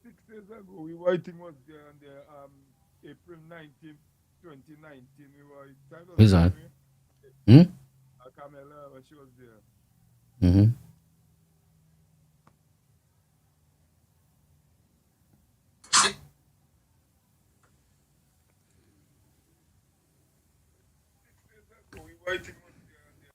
6 days ago, we were, I think was there on the April 19th, 2019. We were, that was Who's there, that? anyway. Hmm? Camilla, when she was there. Mm-hmm. So we were, I think was there on the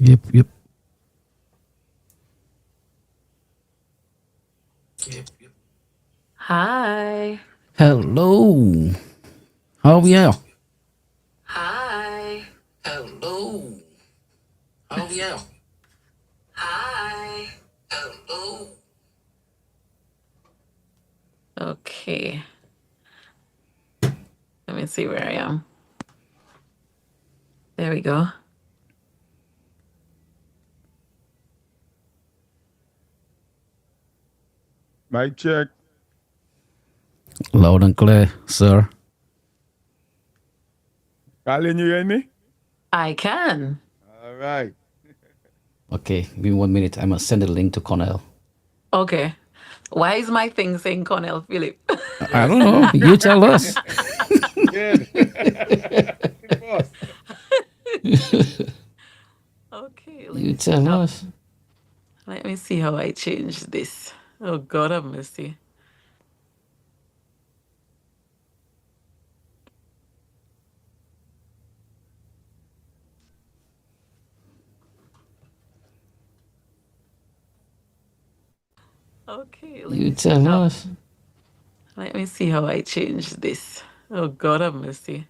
Yep, yep. Hi. Hello. How are you? Hi. Hello. How are you? Hi. Hello. Okay. Let me see where I am. There we go. Mic check. Loud and clear, sir. Colin, you hear me? I can. All right. Okay, give me 1 minute. I must send a link to Cornell. Okay. Why is my thing saying Cornell Philip? I Yes. don't know. You tell us. Good. Boss. Okay, let You me see tell how us. I change this. Oh God have mercy. Okay, You tell us. let me see how I change this. Oh God have mercy.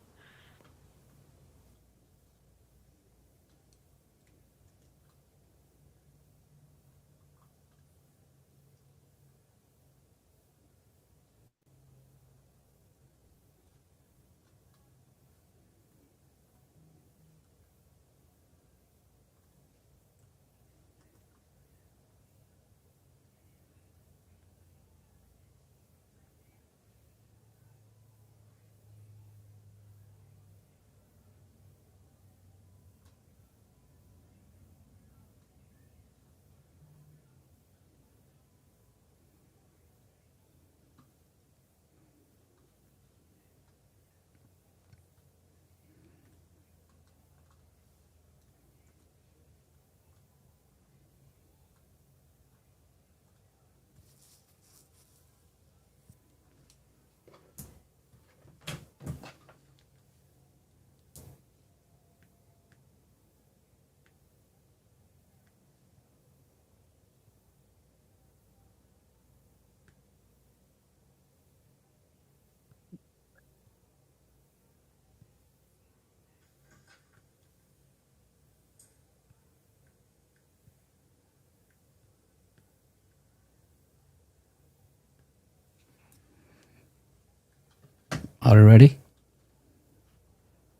Are you ready?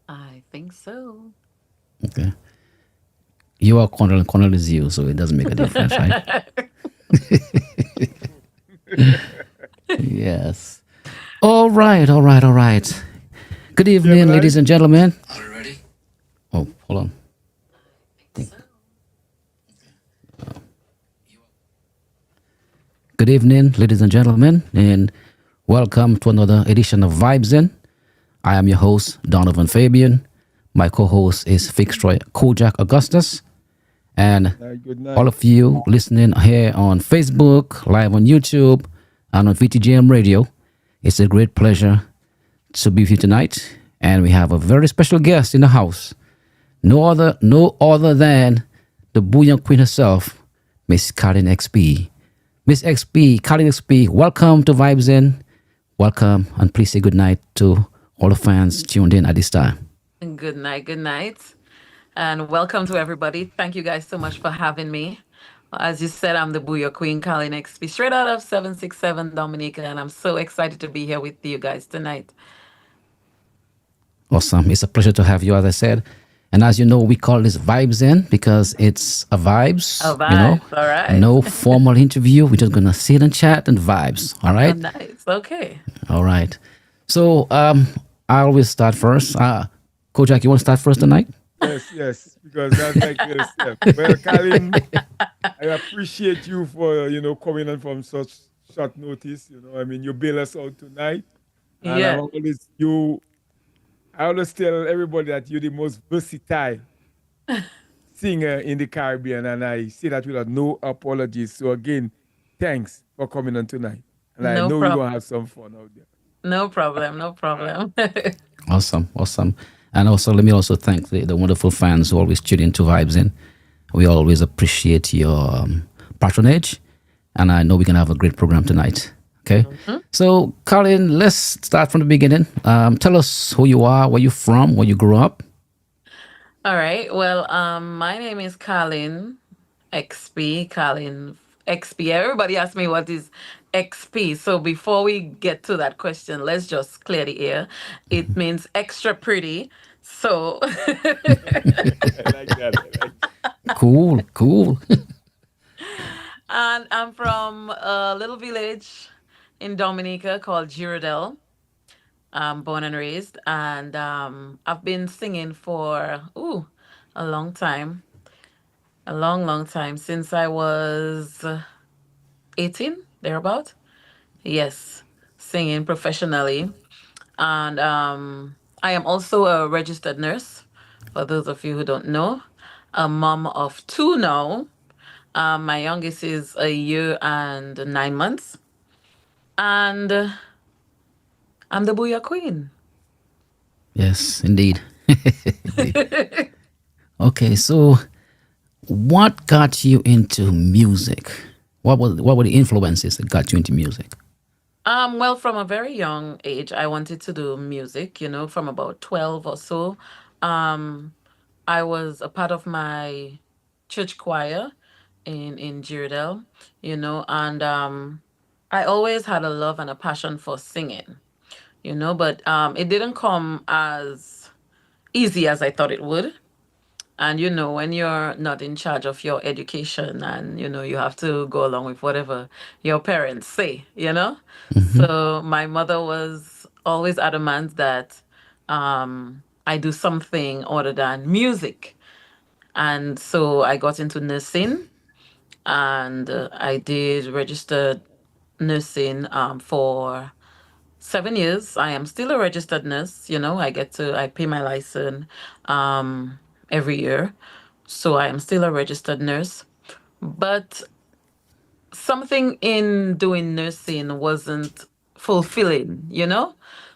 I think so. Okay. You are Cornell and Cornell is you, so it doesn't make a difference, right? Yes. All right, all right, all right. Good evening, ladies Gemini? and gentlemen. Are you ready? Oh, hold on. Good evening, ladies and gentlemen, and welcome to another edition of Vibes In. I am your host, Donovan Fabian. My co-host is Fixtroy Kojak Augustus. And Good all night. of you listening here on Facebook, live on YouTube, and on VTGM Radio, it's a great pleasure to be with you tonight. And we have a very special guest in the house. No other than the Bouillon Queen herself, Miss Colin XP. Miss XP, Colin XP, welcome to Vibes In. Welcome, and please say good night to all the fans tuned in at this time. Good night, good night. And welcome to everybody. Thank you guys so much for having me. As you said, I'm the Booyah Queen, Colin XP, straight out of 767 Dominica, and I'm so excited to be here with you guys tonight. Awesome. It's a pleasure to have you, as I said. And as you know, we call this Vibes In because it's a Oh, vibes. vibes. All right. No formal interview. We're just going to sit and chat and vibes. All Oh, right? nice. Okay. All right. So I always start first. Kojak, you want to start first tonight? Yes, yes, because that's like yourself. Well, Colin, I appreciate you for, coming on from such short notice. I mean, you bail us out tonight. And Yeah. I always tell everybody that you're the most versatile singer in the Caribbean, and I say that without no apologies. So again, thanks for coming on tonight. And I No know we're problem. gonna have some fun out there. No problem. No problem. Awesome. Awesome. And also, let me also thank the wonderful fans who always tune into Vibes In. We always appreciate your patronage, and I know we can have a great program tonight. Okay, Mhm. so Colin, let's start from the beginning. Tell us who you are, where you're from, where you grew up. All right. Well, my name is Colin XP. Colin XP. Everybody asks me what is XP. So before we get to that question, let's just clear the air. It means extra pretty. So, I like that. I like that. Cool, cool. and I'm from a little village in Dominica called Girardel. I'm born and raised, and I've been singing for a long time, a long, long time since I was 18, thereabout. Yes, singing professionally. And I am also a registered nurse, for those of you who don't know. A mom of two now. My youngest is a year and 9 months. And I'm the Booyah Queen. Yes, indeed. Indeed. Okay, so what got you into music? What were the influences that got you into music? Well, from a very young age, I wanted to do music, from about 12 or so. Um, I was a part of my church choir in Girdell, and I always had a love and a passion for singing, but it didn't come as easy as I thought it would. And when you're not in charge of your education and you have to go along with whatever your parents say. So my mother was always adamant that I do something other than music. And so I got into nursing, and I did registered nursing for 7 years. I am still a registered nurse. I pay my license every year. So I am still a registered nurse. But something in doing nursing wasn't fulfilling.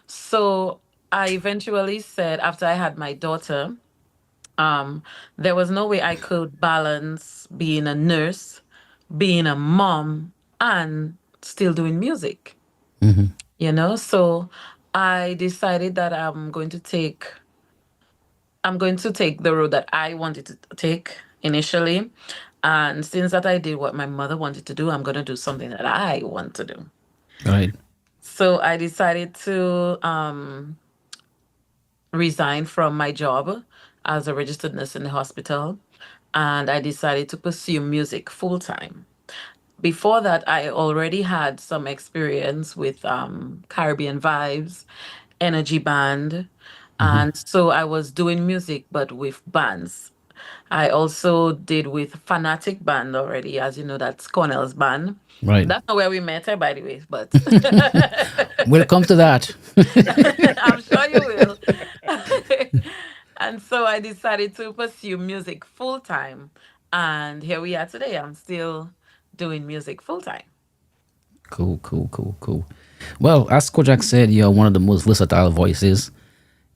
So I eventually said, after I had my daughter, um, there was no way I could balance being a nurse, being a mom, and still doing music. So I decided that I'm going to take the road that I wanted to take initially. And since that I did what my mother wanted to do, I'm going to do something that I want to do. Right. So I decided to resign from my job as a registered nurse in the hospital, and I decided to pursue music full time. Before that, I already had some experience with Caribbean Vibes, Energy Band. And so I was doing music, but with bands. I also did with Fanatic Band already, as you know, that's Cornell's band. Right. That's not where we met her, by the way, but We'll come to that. I'm sure you will. And so I decided to pursue music full time. And here we are today. I'm still doing music full time. Cool, cool, cool, cool. Well, as Kojak said, you're one of the most versatile voices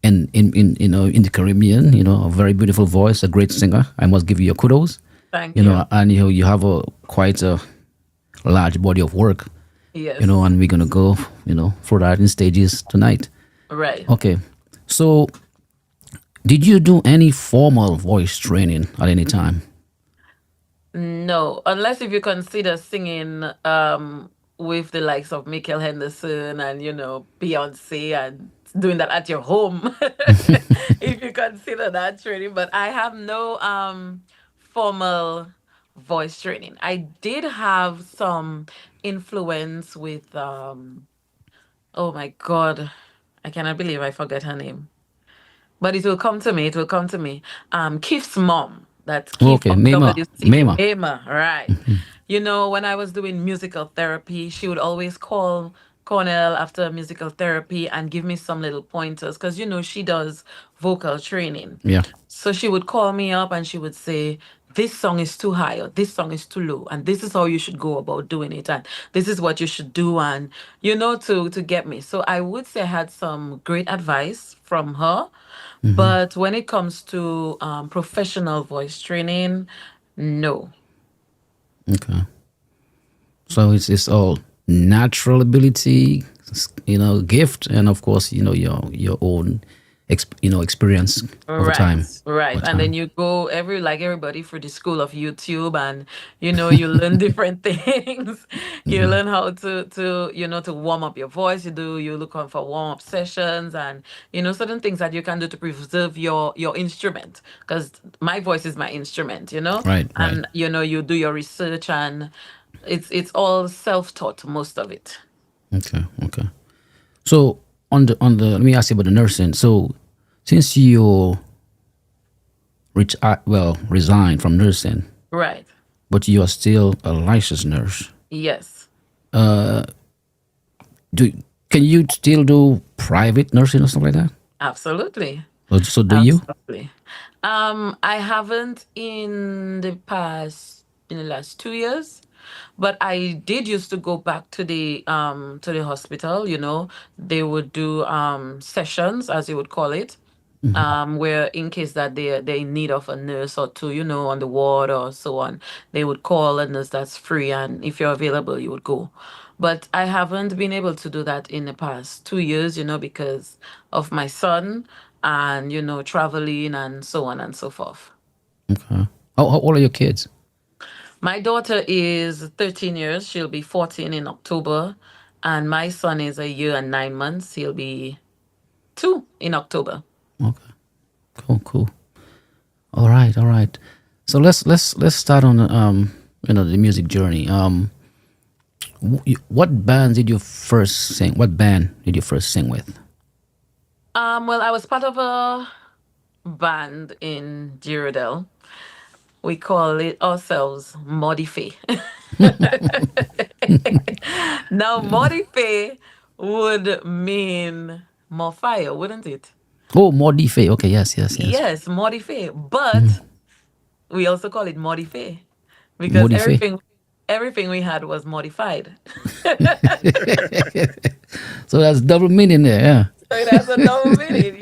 in in the Caribbean. A very beautiful voice, a great singer. I must give you your kudos. Thank you. And you have a quite a large body of work. Yes. And we're gonna go through that in stages tonight. Right. Okay, so did you do any formal voice training at any time? No, unless if you consider singing with the likes of Michael Henderson and Beyonce and doing that at your home. If you consider that training, but I have no formal voice training. I did have some influence with oh my god, I cannot believe I forget her name. But it will come to me. It will come to me. Keith's mom. That's Keith Okay, of Mema, WCT. Mema. Mema, right. When I was doing musical therapy, she would always call Cornell after musical therapy and give me some little pointers because, she does vocal training. Yeah. So she would call me up and she would say, this song is too high or this song is too low and this is how you should go about doing it and this is what you should do and to get me. So I would say I had some great advice from her, but when it comes to professional voice training, No. Okay. So it's all natural ability, gift, and of course, your own, experience Right, right. over And then time. you go like everybody for the school of YouTube, and you learn different things. You learn how to warm up your voice. You look on for warm up sessions, and certain things that you can do to preserve your instrument, because my voice is my instrument. Right, right. And you do your research, and it's all self-taught, most of it. Okay, okay. So let me ask you about the nursing. So since you resigned from nursing, Right. but you are still a licensed nurse, Yes. do can you still do private nursing or stuff like that? Absolutely. So do you? Absolutely. I haven't in the last 2 years, but I did used to go back to the hospital. They would do sessions, as you would call it, where in case that they're in need of a nurse or two, on the ward or so on, they would call a nurse that's free, and if you're available, you would go. But I haven't been able to do that in the past 2 years, because of my son and traveling and so on and so forth. Okay. How old are your kids? My daughter is 13 years. She'll be 14 in October. And my son is a year and 9 months. He'll be 2 in October. Okay. Cool, cool. All right, all right. So let's start on the music journey. What band did you first sing? What band did you first sing with? Well, I was part of a band in Girodel. We call it ourselves Modify. Now, Modify would mean more fire, wouldn't it? Oh, Modife. Okay, yes, yes, yes. Yes, Modify. But we also call it Modify because Modife. everything we had was modified. So that's double meaning there. Yeah. So it has a double meaning.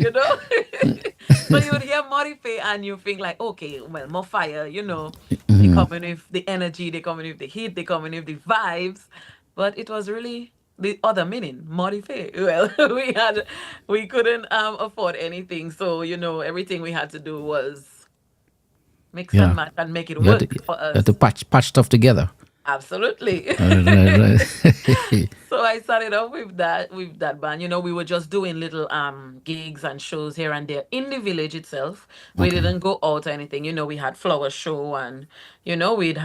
So you would hear Modify and you think like, okay, well, more fire. They come in with the energy, they come in with the heat, they come in with the vibes. But it was really the other meaning, Modify. Well, we couldn't afford anything. So, everything we had to do was mix and Yeah. match and make it You have to work you for have to us. patch stuff together. Absolutely. Right, right. So I started off with that band. We were just doing little gigs and shows here and there in the village itself. We Okay. didn't go out or anything. We had flower show, and we'd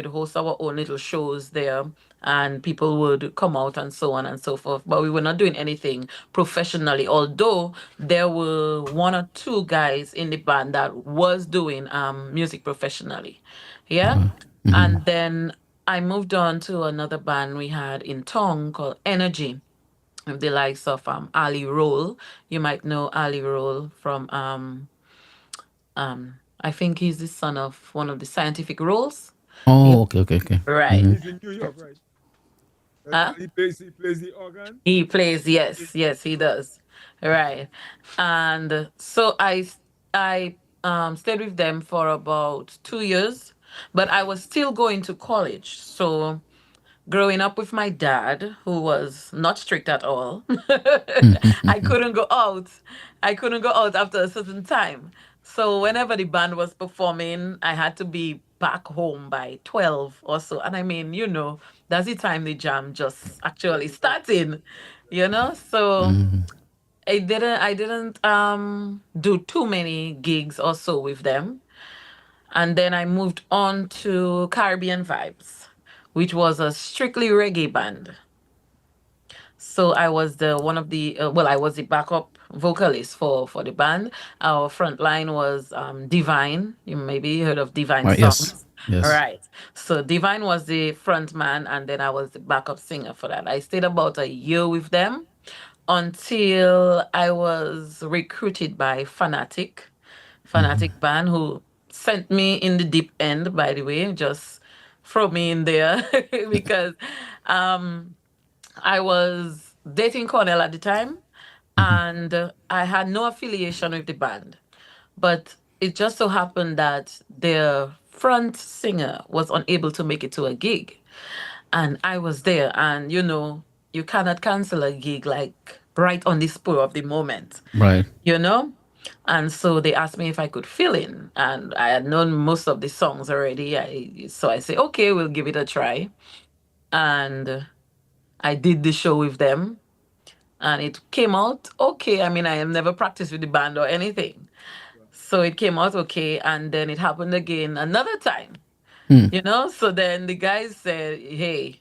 host our own little shows there, and people would come out and so on and so forth. But we were not doing anything professionally, although there were one or two guys in the band that was doing music professionally. Yeah. And then I moved on to another band we had in Tong called Energy, with the likes of Ali Roll. You might know Ali Roll from I think he's the son of one of the scientific roles. Yeah. Oh, okay, okay, okay. Right. He's in New York, right? That's Huh? why he plays the organ. He plays, yes, yes, he does. Right. And so I stayed with them for about 2 years, but I was still going to college. So growing up with my dad, who was not strict at all, I couldn't go out. I couldn't go out after a certain time. So whenever the band was performing, I had to be back home by 12 or so. And I mean, that's the time the jam just actually starting. So I didn't do too many gigs or so with them. And then I moved on to Caribbean Vibes, which was a strictly reggae band. So I was I was the backup vocalist for the band. Our front line was Divine. You maybe heard of Divine Right. Yes. Songs. Yes. Right. So Divine was the front man, and then I was the backup singer for that. I stayed about a year with them until I was recruited by Fanatic band, who sent me in the deep end, by the way, just throw me in there because um I was dating Cornell at the time, and I had no affiliation with the band. But it just so happened that their front singer was unable to make it to a gig. And I was there, and you cannot cancel a gig like right on the spur of the moment, Right. you know? And so they asked me if I could fill in, and I had known most of the songs already. So I say, okay, we'll give it a try. And I did the show with them, and it came out okay. I mean, I have never practiced with the band or anything. So it came out okay, and then it happened again another time. So then the guys said, hey,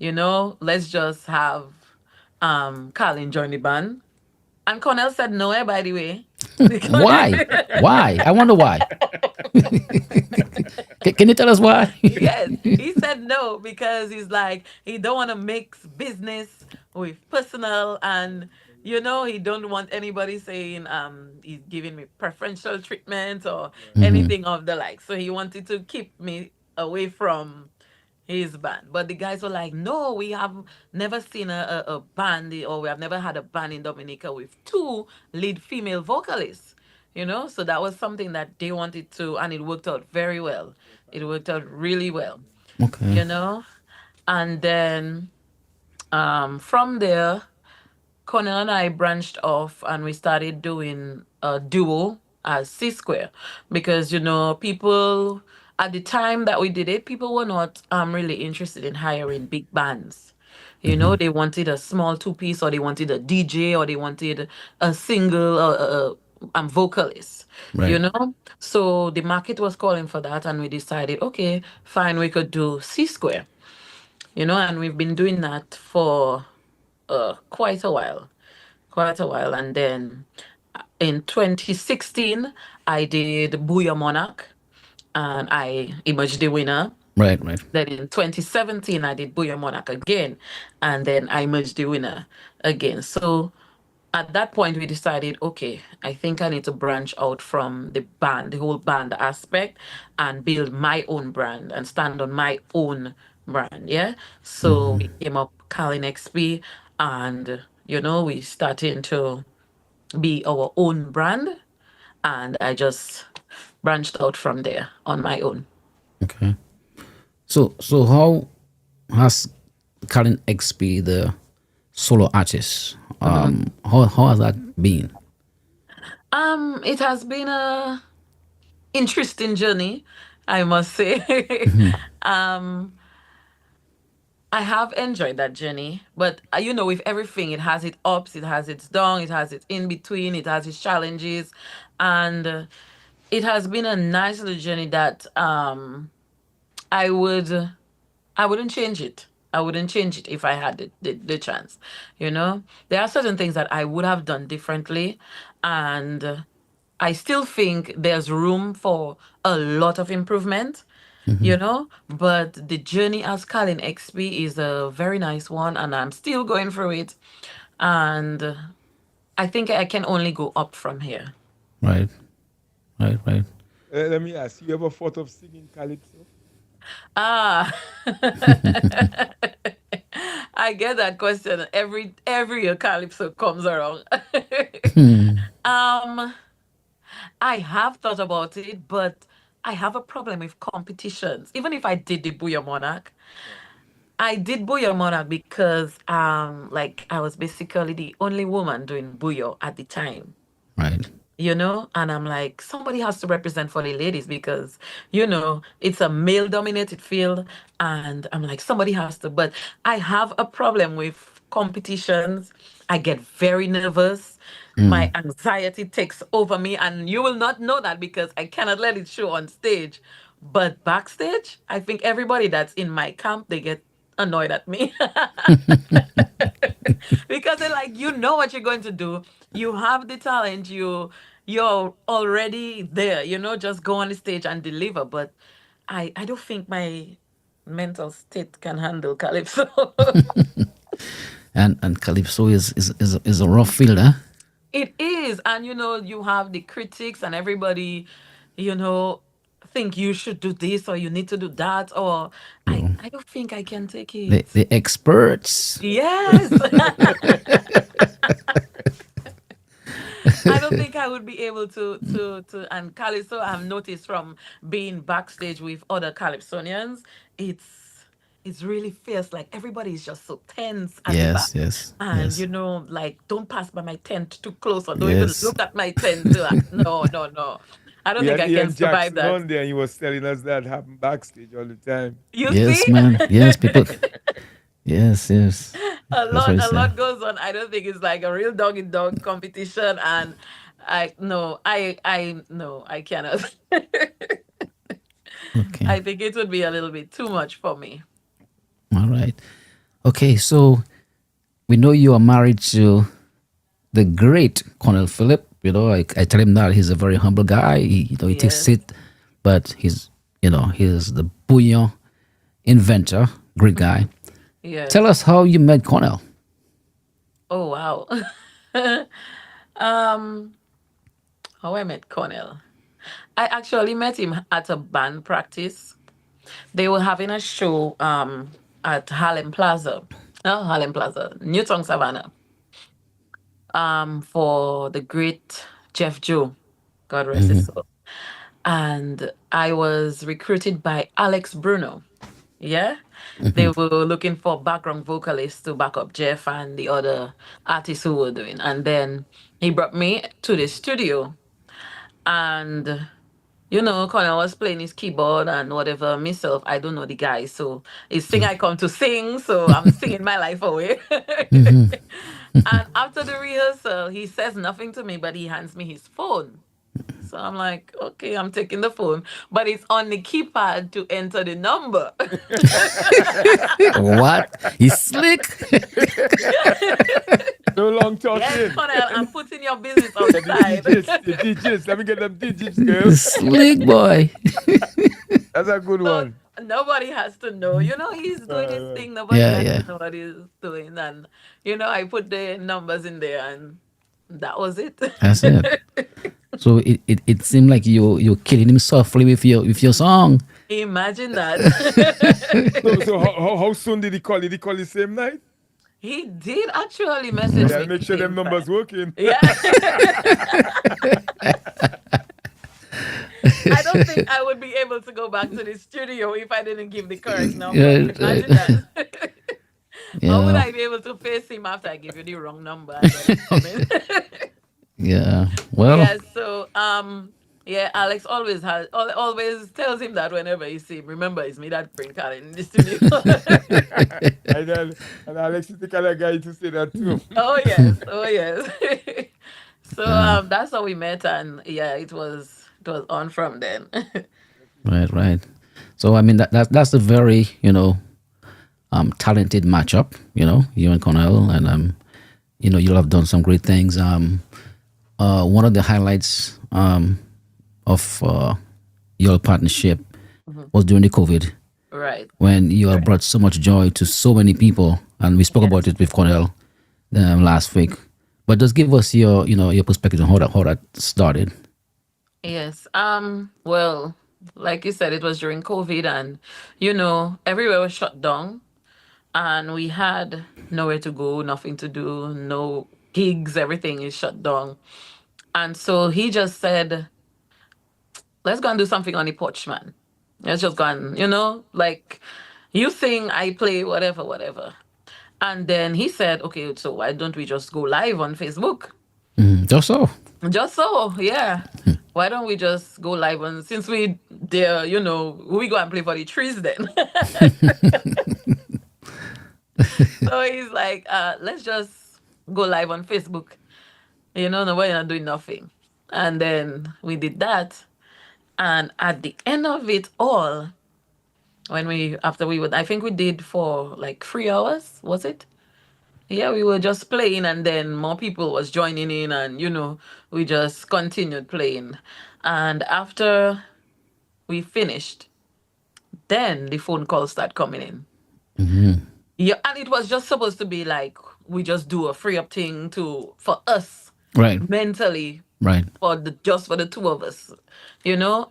let's just have Colin join the band. And Cornell said no, by the way. Because Why? Why? I wonder why. Can you tell us why? yes, he said no because he's like he don't want to mix business with personal, and he don't want anybody saying he's giving me preferential treatment or anything of the like. So he wanted to keep me away from his band. But the guys were like, no, we have never seen a band, or we have never had a band in Dominica with two lead female vocalists. So that was something that they wanted to, and it worked out very well. It worked out really well, Okay. you know. And then from there, Cornell and I branched off, and we started doing a duo as C Square, because people at the time that we did it, people were not really interested in hiring big bands. They wanted a small two piece, or they wanted a DJ, or they wanted a single vocalist. Right. You know, so the market was calling for that, and we decided, okay, fine, we could do C Square. And we've been doing that for quite a while, quite a while. And then in 2016, I did Booyah Monarch, and I emerged the winner. Right. Right. Then in 2017, I did Booyah Monarch again, and then I emerged the winner again. So at that point, we decided, okay, I think I need to branch out from the band, the whole band aspect, and build my own brand and stand on my own brand. Yeah. So we came up Colin XP, and we started to be our own brand, and I just branched out from there on my own. Okay. So how has Colin XP, the solo artist, how has that been? It has been a interesting journey, I must say. um, I have enjoyed that journey, but with everything, it has its ups, it has its downs, it has its in between, it has its challenges, and it has been a nice little journey that I would I wouldn't change it. I wouldn't change it if I had the chance. There are certain things that I would have done differently, and I still think there's room for a lot of improvement, but the journey as Colin XP is a very nice one, and I'm still going through it. And I think I can only go up from here. Right. Right. Right. Let me ask you, ever thought of singing calypso? Ah, I get that question every year Calypso comes around. um, I have thought about it, but I have a problem with competitions. Even if I did the Booyah Monarch, I did Booyah Monarch because like I was basically the only woman doing Booyah at the time. Right. And I'm like, somebody has to represent for the ladies because it's a male dominated field, and I'm like, somebody has to. But I have a problem with competitions. I get very nervous. My anxiety takes over me, and you will not know that because I cannot let it show on stage. But backstage, I think everybody that's in my camp, they get annoyed at me. Because they're like, you know what you're going to do. You have the talent. You're already there. Just go on the stage and deliver. But I don't think my mental state can handle calypso. And calypso is a rough field, huh? It is, and you have the critics and everybody, you know, think you should do this or you need to do that, or I don't think I can take it. The experts. Yes. I don't think I would be able and Calypso, I've noticed from being backstage with other Calypsonians, it's really fierce. Like everybody is just so tense at the back. Yes, yes, And yes, like don't pass by my tent too close or don't even yes. look at my tent too. No, no, no. I don't We think had I can Ian survive Jackson that. on there, and he was telling us that happened backstage all the time. You Yes, see? man. Yes, people. Yes, yes. That's what he A said. lot goes on. I don't think it's like a real dog in dog competition, and I no, I cannot. Okay. I think it would be a little bit too much for me. All right. Okay, so we know you are married to the great Colonel Philip. I tell him that he's a very humble guy. He takes Yes, it, but he's the bouillon inventor, great guy. Tell yes. us how you met Cornell. Oh wow. um, how I met Cornell. I actually met him at a band practice. They were having a show at Harlem Plaza. No, Harlem Plaza, Newton Savannah. For the great Jeff Joe, God rest his soul. And I was recruited by Alex Bruno. Yeah. They were looking for background vocalists to back up Jeff and the other artists who were doing. And then he brought me to the studio. And, Connor was playing his keyboard and whatever. Myself, I don't know the guy. So it's sing I come to sing. So I'm singing my life away. And after the rehearsal, he says nothing to me, but he hands me his phone. So I'm like, okay, I'm taking the phone, but it's on the keypad to enter the number. What? He's slick. No long Yes, talking. Connell, I'm putting your business Yeah, the outside. digits, the digits. Let me get them digits, girl. Slick boy. That's a good So one. nobody has to know. He's doing his Right. thing. Nobody Yeah, has yeah. to know what he's doing. And, I put the numbers in there and that was it. That's it. So it seemed like you're killing him softly with your song. Imagine that. So how soon did he call? Did he call the same night? He did actually Oh, message yeah, me make the sure them same numbers time. working. Yeah. I don't think I would be able to go back to the studio if I didn't give the correct number. Yeah, Imagine that. How would yeah, I be able to face him after I give you the wrong number and then I'm coming? yeah. Well, Yeah, so yeah, Alex always tells him that whenever he see him. Remember, it's me that bring Colin in the studio. And Alex is the kind of guy to say that too. Oh yes, oh yes. So yeah. that's how we met, and yeah, it was on from then. Right, right. So I mean that's a very talented matchup. You and Cornell, and you'll have done some great things. One of the highlights of your partnership Mhm. was during the COVID, Right. when you have brought so much joy to so many people, and we spoke about Yes. it with Cornell last week. But just give us your perspective on how that started. Yes. Well, like you said, it was during COVID, and everywhere was shut down, and we had nowhere to go, nothing to do, no gigs, everything is shut down. And so he just said, let's go and do something on the porch, man. Let's just go and, like you sing, I play, whatever, whatever. And then he said, okay, so why don't we just go live on Facebook? Just so. Just so, yeah. Why don't we just go live on, since we there, we go and play for the trees then. So he's like, let's just go live on Facebook. Nobody not doing nothing. And then we did that. And at the end of it all, after we would, I think we did for like 3 hours, was it? Yeah, we were just playing and then more people was joining in and, we just continued playing. And after we finished, then the phone calls start coming in. Yeah, and it was just supposed to be like we just do a free up thing for us Right, mentally right. just for the two of us, you know.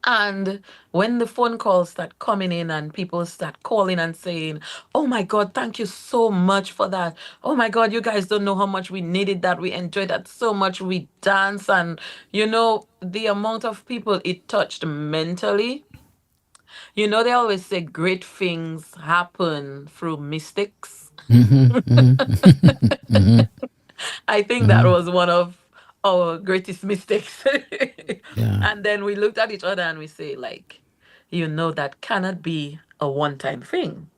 And when the phone calls start coming in and people start calling and saying, "Oh my God, thank you so much for that. Oh my God, you guys don't know how much we needed that. We enjoyed that so much. We dance." And, the amount of people it touched mentally, they always say great things happen through mistakes. I think that was one of our greatest mistakes. Yeah. And then we looked at each other and we say, like, that cannot be a one time thing.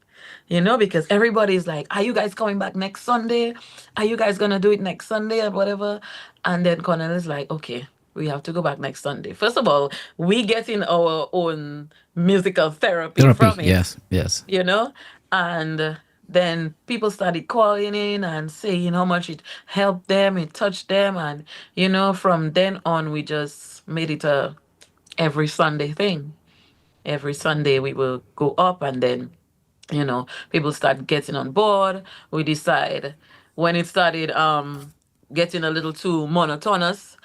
Because everybody's like, "Are you guys coming back next Sunday? Are you guys going to do it next Sunday or whatever?" And then Connell is like, "Okay, we have to go back next Sunday." First of all, we get in our own musical therapy Therapy. from it, Yes. Yes. you know? And then people started calling in and saying how much it helped them, it touched them. And, from then on, we just made it a every Sunday thing. Every Sunday we will go up, and then, people start getting on board. We decide when it started getting a little too monotonous,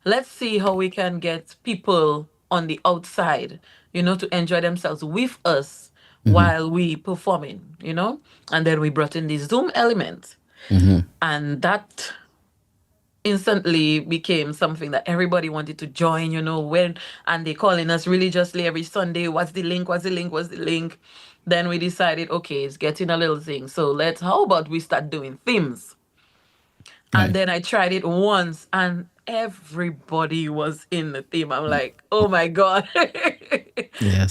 let's see how we can get people on the outside, to enjoy themselves with us while we performing, and then we brought in the Zoom element, and that instantly became something that everybody wanted to join, when and they calling us religiously every Sunday, "What's the link? What's the link? What's the link?" Then we decided, okay, it's getting a little thing. So how about we start doing themes? And Right. then I tried it once and everybody was in the theme. I'm like, "Oh my God." Yes.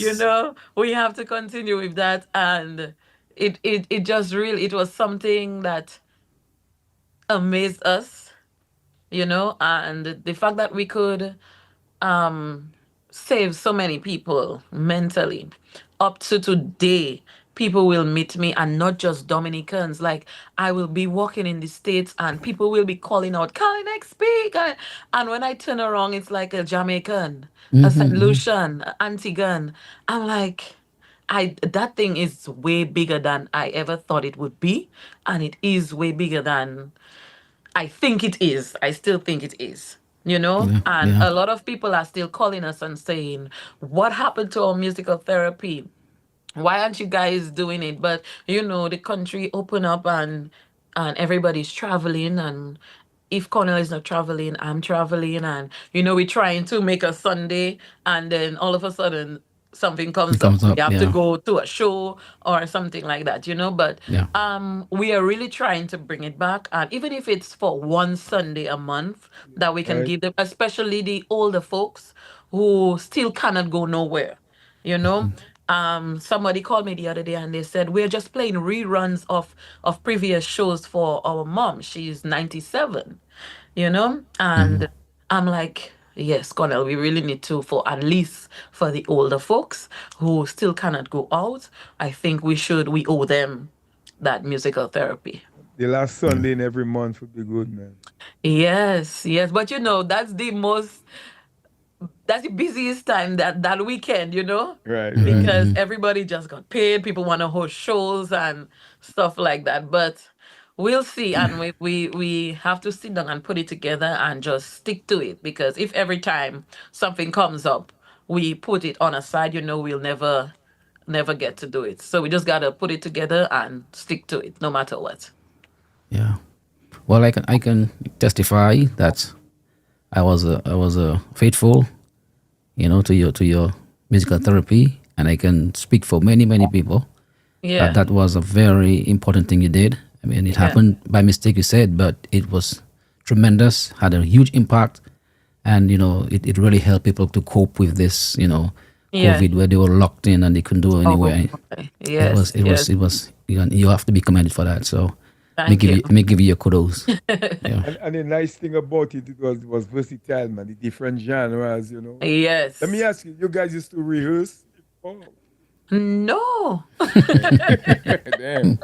We have to continue with that. And it just really, it was something that amazed us, and the fact that we could um save so many people mentally. Up to today, people will meet me, and not just Dominicans. Like, I will be walking in the States and people will be calling out, "Callie, next speak." And when I turn around, it's like a Jamaican, a St. Lucian, a Antiguan. I'm like, that thing is way bigger than I ever thought it would be. And it is way bigger than I think it is. I still think it is. Yeah. And Yeah. a lot of people are still calling us and saying, "What happened to our musical therapy? Why aren't you guys doing it?" But the country open up, and everybody's traveling, and if Cornell is not traveling, I'm traveling, and we're trying to make a Sunday, and then all of a sudden something It comes up. comes We up. have to Yeah. go to a show or something like that, but Yeah. we are really trying to bring it back, and even if it's for one Sunday a month, that we can Right. give them, especially the older folks who still cannot go nowhere. You know, somebody called me the other day and they said, "We're just playing reruns of previous shows for our mom. She's 97." And I'm like, "Yes, Connell, we really need to, for at least for the older folks who still cannot go out. I think we owe them that musical therapy." The last Sunday in every month would be good, man. Yes, yes, but that's the busiest time, that weekend, Right, right. because everybody just got paid. People want to host shows and stuff like that. But we'll see, and we have to sit down and put it together and just stick to it, because if every time something comes up, we put it on a side, we'll never get to do it. So we just gotta put it together and stick to it, no matter what. Yeah. Well, I can testify that I was faithful, to your musical therapy, and I can speak for many people that Yeah, that was a very important thing you did. I mean, it yeah, happened by mistake, you said, but it was tremendous, had a huge impact, and it really helped people to cope with this, yeah. COVID, where they were locked in and they couldn't go Oh, anywhere. okay. It was Yes, it was yes. it was you have to be commended for that. So Thank you. let me give you your kudos. Yeah. And the nice thing about it, it was versatile, man. The different genres. Let me Yes. ask you, you guys used to rehearse? Oh, No. damn.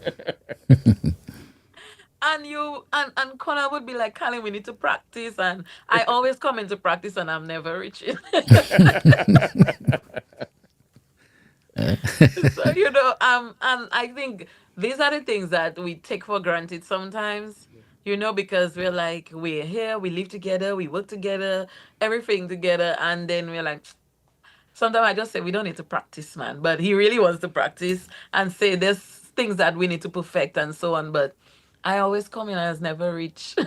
And Connor would be like, "Callie, we need to practice." And I always come into practice and I'm never reaching. So, and I think these are the things that we take for granted sometimes, because we're like, we're here, we live together, we work together, everything together, and then we're like, sometimes I just say we don't need to practice, man. But he really wants to practice and say there's things that we need to perfect and so on. But I always come in and has never reached.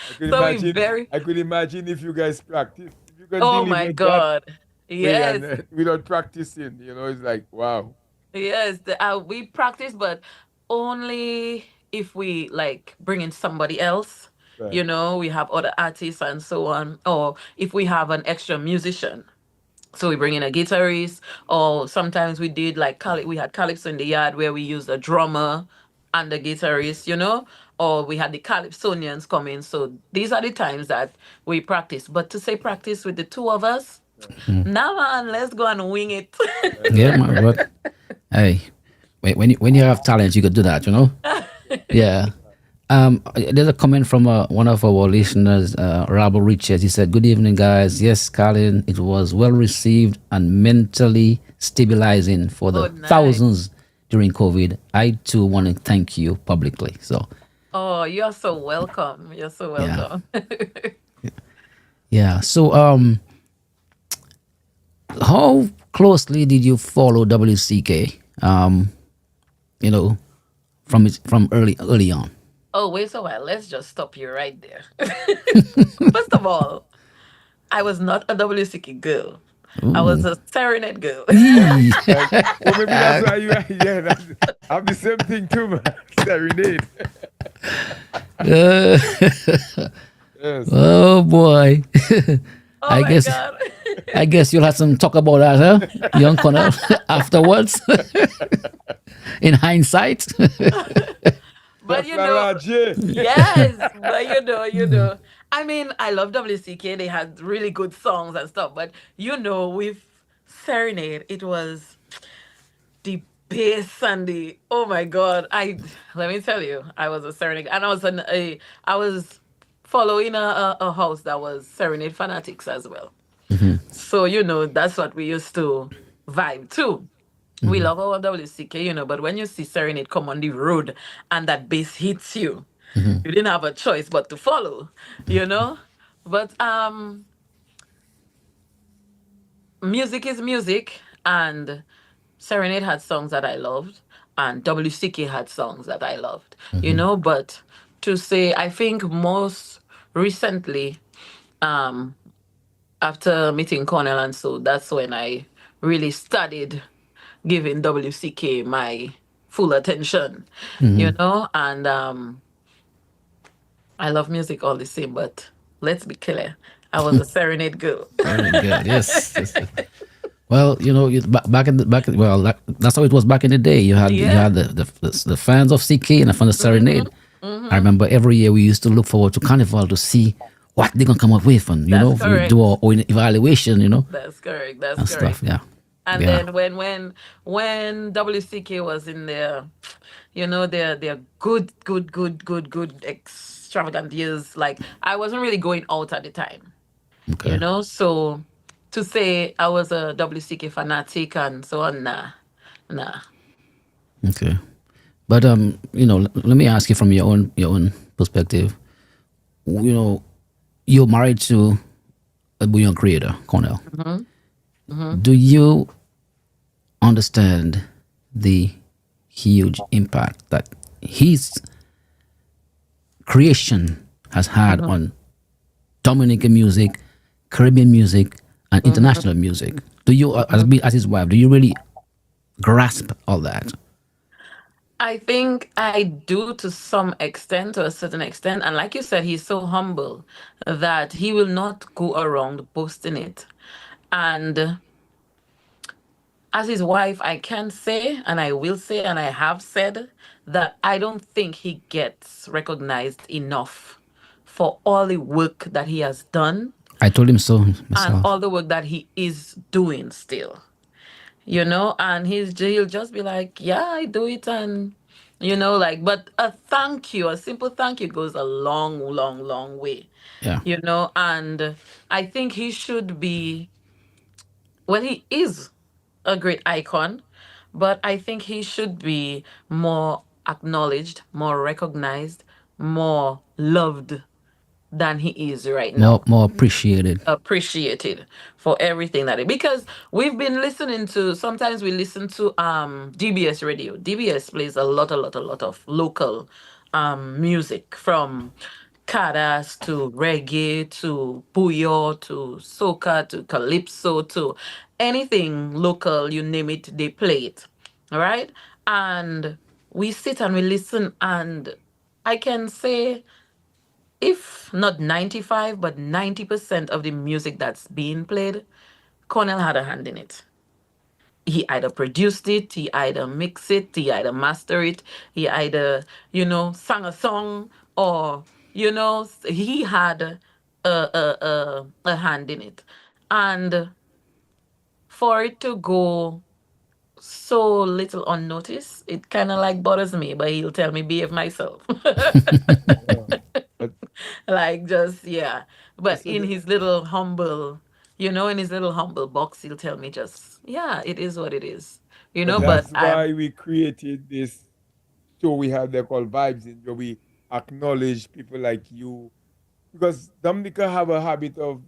I could So we imagine. very, I could imagine if you guys practice, if you can oh my deliver that God. way and Yes. without practicing, it's like wow. Yes, we practice, but only if we like bring in somebody else. Right. We have other artists and so on, or if we have an extra musician. So we bring in a guitarist, or sometimes we did like we had calypso in the yard where we used a drummer and a guitarist, or we had the calypsonians come in. So these are the times that we practice. But to say practice with the two of us, Right. nah, man, let's go and wing it. Yeah, Right. man. But hey, when you have talent, you could do that. Yeah. There's a comment from one of our listeners, Rabel Richards. He said, "Good evening, guys. Yes, Colin, it was well received and mentally stabilizing for Oh, the nice. thousands during COVID. I too want to thank you publicly." So, Oh, you're so welcome. You're so yeah, welcome. yeah. So, how closely did you follow WCK? You know, from early on. Oh, wait a while. Let's just stop you right there. First of all, I was not a WCK girl. I was Ooh. a Serenade girl. Yee. Like, well, maybe that's why you. Yeah, I'm the same thing too, man. Serenade. Uh, Yes. oh boy. Oh I my guess God. I guess you'll have some talk about that, huh? Young Connell afterwards. In hindsight. But J. yes, but I mean, I love WCK. They had really good songs and stuff. But with Serenade, it was the bass and the oh my God. I Let me tell you, I was a Serenade, and I was following a house that was Serenade fanatics as well. So that's what we used to vibe to. We love our WCK, but when you see Serenade come on the road and that bass hits you, you didn't have a choice but to follow, you know. But music is music, and Serenade had songs that I loved, and WCK had songs that I loved, But to say, I think most recently, um, after meeting Cornell and so, that's when I really started giving WCK my full attention, and I love music all the same, but let's be clear, I was a Serenade girl. Very good. Yes. Yes. Well, back in the back. Well, that's how it was back in the day. You Yeah. had the fans of CK and the fans of Hmm. Serenade. I Hmm. remember every year we used to look forward to Carnival to see what they're gonna come up with, and That's we do correct. our own evaluation, That's correct. That's and correct. stuff. Yeah, And yeah. then when WCK was in their, their good extravagant years, like I wasn't really going out at the time, Okay, So to say I was a WCK fanatic and so on, nah, nah. okay. But let me ask you from your own perspective. You know, you're married to a brilliant creator, Cornell. Hmm. Hmm. Do you understand the huge impact that his creation has had Hmm. on Dominican music, Caribbean music, and Hmm. international music? Do you, Hmm. as his wife, do you really grasp all that? I think I do to some extent, to a certain extent. And like you said, he's so humble that he will not go around boasting it. And as his wife, I can say, and I will say, and I have said, that I don't think he gets recognized enough for all the work that he has done I told him so and myself. all the work that he is doing still. And he'll just be like, yeah, I do it, and like, but a thank you, a simple thank you goes a long, long, long way. Yeah. And I think he should be, well, he is a great icon, but I think he should be more acknowledged, more recognized, more loved than he is right More now. more appreciated. Appreciated for everything that because we've been listening to, sometimes we listen to DBS radio. DBS plays a lot of local music, from kadas to reggae to puyo to soca to calypso to anything local, you name it, they play it. All right. And we sit and we listen, and I can say, if not 95, but 90% of the music that's being played, Cornell had a hand in it. He either produced it, he either mixed it, he either mastered it, he either, sang a song, or, he had a hand in it. And for it to go so little unnoticed, it kind of like bothers me, but he'll tell me behave myself. Yeah. But Like, just, yeah. But so in the, his little humble, in his little humble box, he'll tell me just, yeah, it is what it is. but But that's why we created this show we have there called Vibes in, where we acknowledge people like you, because Dominica have a habit of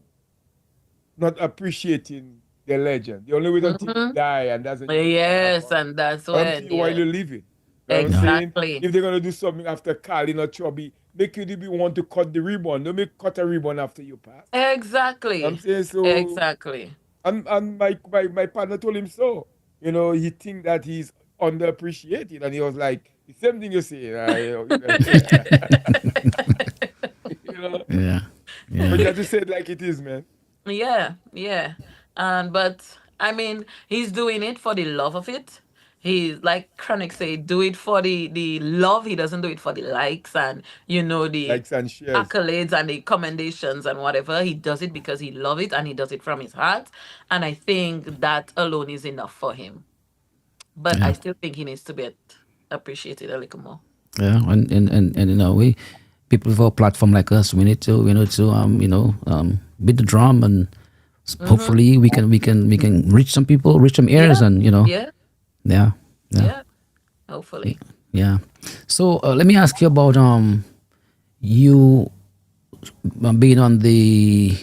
not appreciating the legend. The only way until you Mhm. die, and that's when you make an Yes, album. and that's But I'm seeing when, you while yeah, you're living. You know what I'm Yeah. saying? exactly. If they're gonna do something after Carlin or Chubby, make you be want to cut the ribbon. Don't make cut a ribbon after you pass. You know what I'm Exactly. saying? So Exactly. and my partner told him so. You know, he think that he's underappreciated, and he was like, the same thing you say. You know, Yeah. but you Yeah. have to say it like it is, man. Yeah, yeah. And but I mean, he's doing it for the love of it. He's like Chronic say, do it for the love. He doesn't do it for the likes and the Likes and shares. accolades and the commendations and whatever. He does it because he loves it and he does it from his heart. And I think that alone is enough for him. But I Yeah. still think he needs to be appreciated a little more. Yeah. And we people with a platform like us, we need to beat the drum, and Mm-hmm. hopefully we can reach some people, reach some ears, Yeah, and yeah, yeah, yeah, yeah. Hopefully. yeah. So let me ask you about you being on the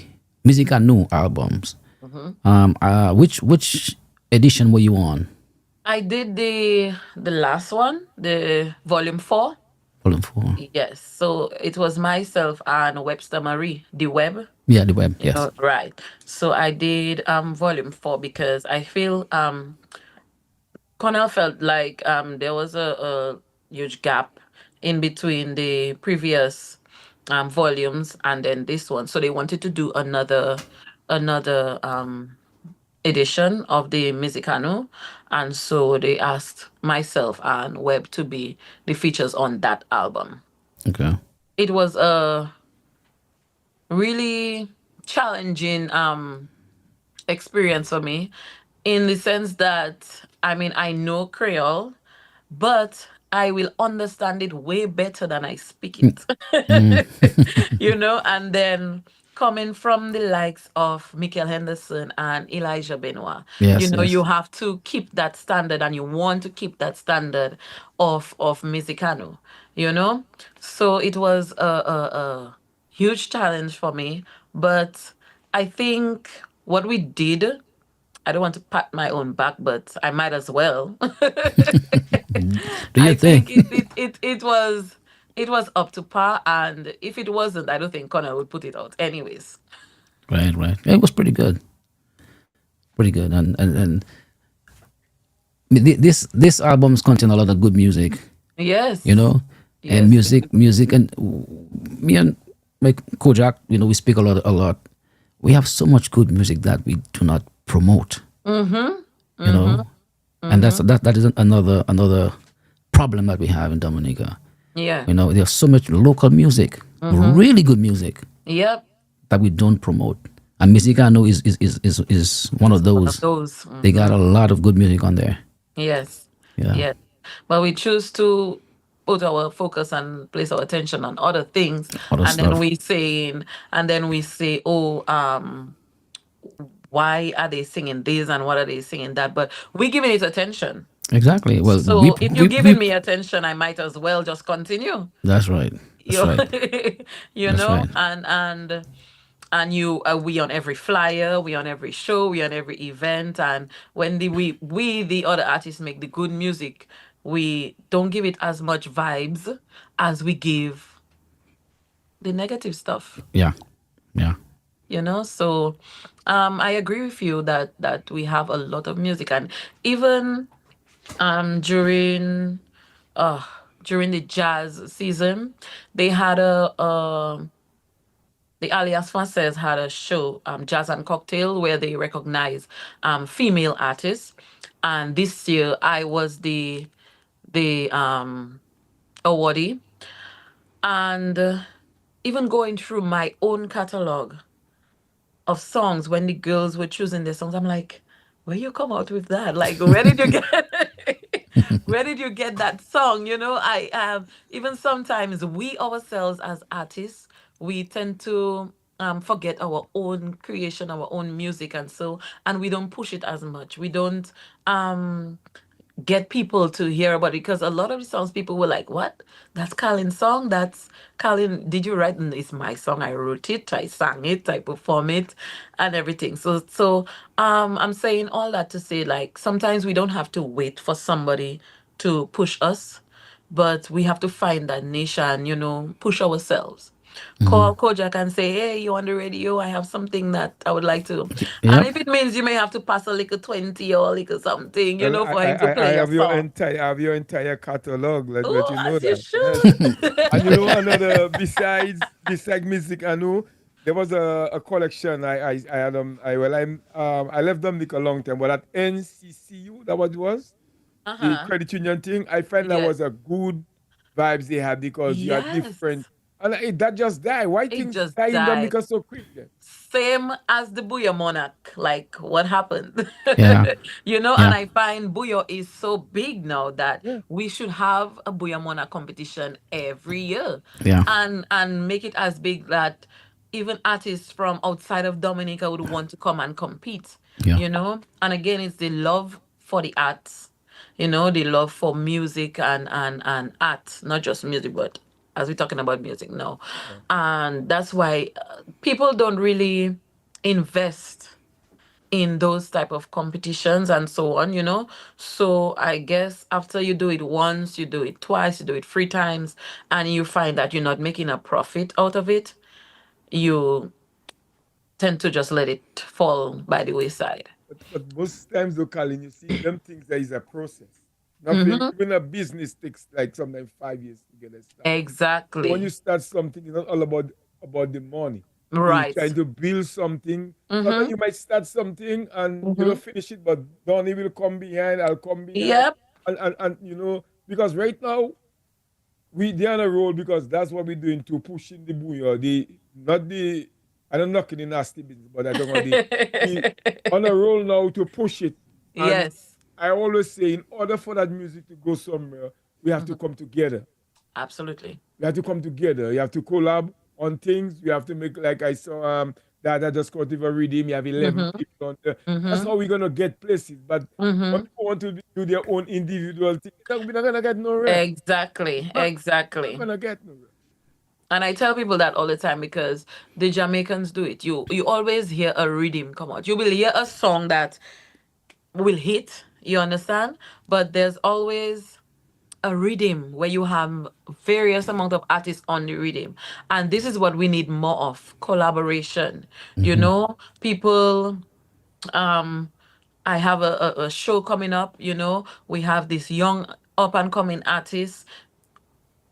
Musica Nu albums. Mm-hmm. Which edition were you on? I did the last one, the volume 4. Volume 4. Yes. So it was myself and Webster Marie, the web. Yeah, the web. Yes. Right. So I did volume 4 because I feel Cornell felt like there was a huge gap in between the previous volumes and then this one. So they wanted to do another edition of the Musicano. And so they asked myself and Webb to be the features on that album. Okay. It was a really challenging experience for me, in the sense that, I mean, I know Creole, but I will understand it way better than I speak it. And then coming from the likes of Michael Henderson and Elijah Benoit, Yes. Yes. you have to keep that standard, and you want to keep that standard of Mexicano, you know? So it was a huge challenge for me, but I think what we did, I don't want to pat my own back, but I might as well. Do you I think? think it was up to par, and if it wasn't, I don't think Connor would put it out. Anyways, Right. Right. It was pretty good. Pretty good. And this albums contain a lot of good music. you yes, know, and yes, music, and me and like Kojak, we speak a lot. We have so much good music that we do not promote, mm-hmm, you know, and mm-hmm, that is another problem that we have in Dominica. yeah, There's so much local music, mm-hmm, really good music yep, that we don't promote. And Mexicano is one of it's one of those. those. They got a lot of good music on there. Yes, Yeah, yes, but we choose to put our focus and place our attention on other things, other and then stuff. we say, oh, why are they singing this and what are they singing that? But we're giving it attention. Exactly. Well, So if you're giving me attention, I might as well just continue. that's right. That's You, right. you That's know, right. and you we on every flyer, we on every show, we on every event, and when we the other artists make the good music, we don't give it as much vibes as we give the negative stuff. Yeah. Yeah. So I agree with you that we have a lot of music, and even during uh during the jazz season, they had the Alias Francaise had a show, Jazz and Cocktail, where they recognize female artists. And this year I was the awardee. And even going through my own catalog of songs when the girls were choosing their songs, I'm like, where you come out with that? Like, where did you get where did you get that song? I even sometimes we ourselves as artists, we tend to forget our own creation, our own music, and we don't push it as much. We don't get people to hear about it, because a lot of the songs people were like, what, that's Colin's song, that's Colin, did you write? And it's my song, I wrote it, I sang it, I perform it, and everything. So I'm saying all that to say, like, sometimes we don't have to wait for somebody to push us, but we have to find that niche and push ourselves. Call Kojak and say, hey, you on the radio? I have something that I would like to. And Yep. if it means you may have to pass a little 20 or a little something, Well, for him to I play your song. I have your entire catalog. Let Oh, you know as you that. Yes. And should. another besides music, I know there was a collection. I had I left Dominic a long time, but at NCCU that was the Uh-huh. credit union thing. I find that Yes. was a good vibes they had because you had different, Yes. and that just died. Why It things just die in died. Dominica so quick? Yeah? Same as the Booyah Monarch. Like, what happened? Yeah. And Yeah. I find Booyah is so big now that Yeah. we should have a Booyah Monarch competition every year, Yeah. and make it as big that even artists from outside of Dominica would want to come and compete. Yeah. And again, it's the love for the arts, the love for music and art, not just music, but as we're talking about music now. Yeah. And that's why people don't really invest in those type of competitions and so on. So I guess after you do it once, you do it twice, you do it 3 times, and you find that you're not making a profit out of it, you tend to just let it fall by the wayside. But most times, though, Colin, you see, them things there is a process. Nothing, Mm-hmm. even a business takes like sometimes 5 years to get it started. So when you Exactly. start something, it's not all about the money. You're Right. trying to build something. Sometimes Mm-hmm. you might start something and you Mm-hmm. don't finish it, but Donnie will come behind, I'll come behind. Yep. And because right now they on a roll because that's what we're doing to pushing the bouillon. The not the I don't knock in the nasty business, but I don't want the on a roll now to push it. And Yes. I always say in order for that music to go somewhere, we have to Mhm. come together. Absolutely. We have to come together. You have to collab on things. You have to make like I saw that I just got a redeem. You have 11 Mm-hmm. people on there. That's Mm-hmm. how we're gonna get places. But when Mm-hmm. people want to do their own individual thing, we're not gonna get nowhere. Exactly. We're not Exactly. gonna get nowhere. And I tell people that all the time because the Jamaicans do it. You always hear a rhythm come out. You will hear a song that will hit, you understand? But there's always a rhythm where you have various amount of artists on the rhythm. And this is what we need more of, collaboration. People um I have a show coming up. We have this young up and coming artist.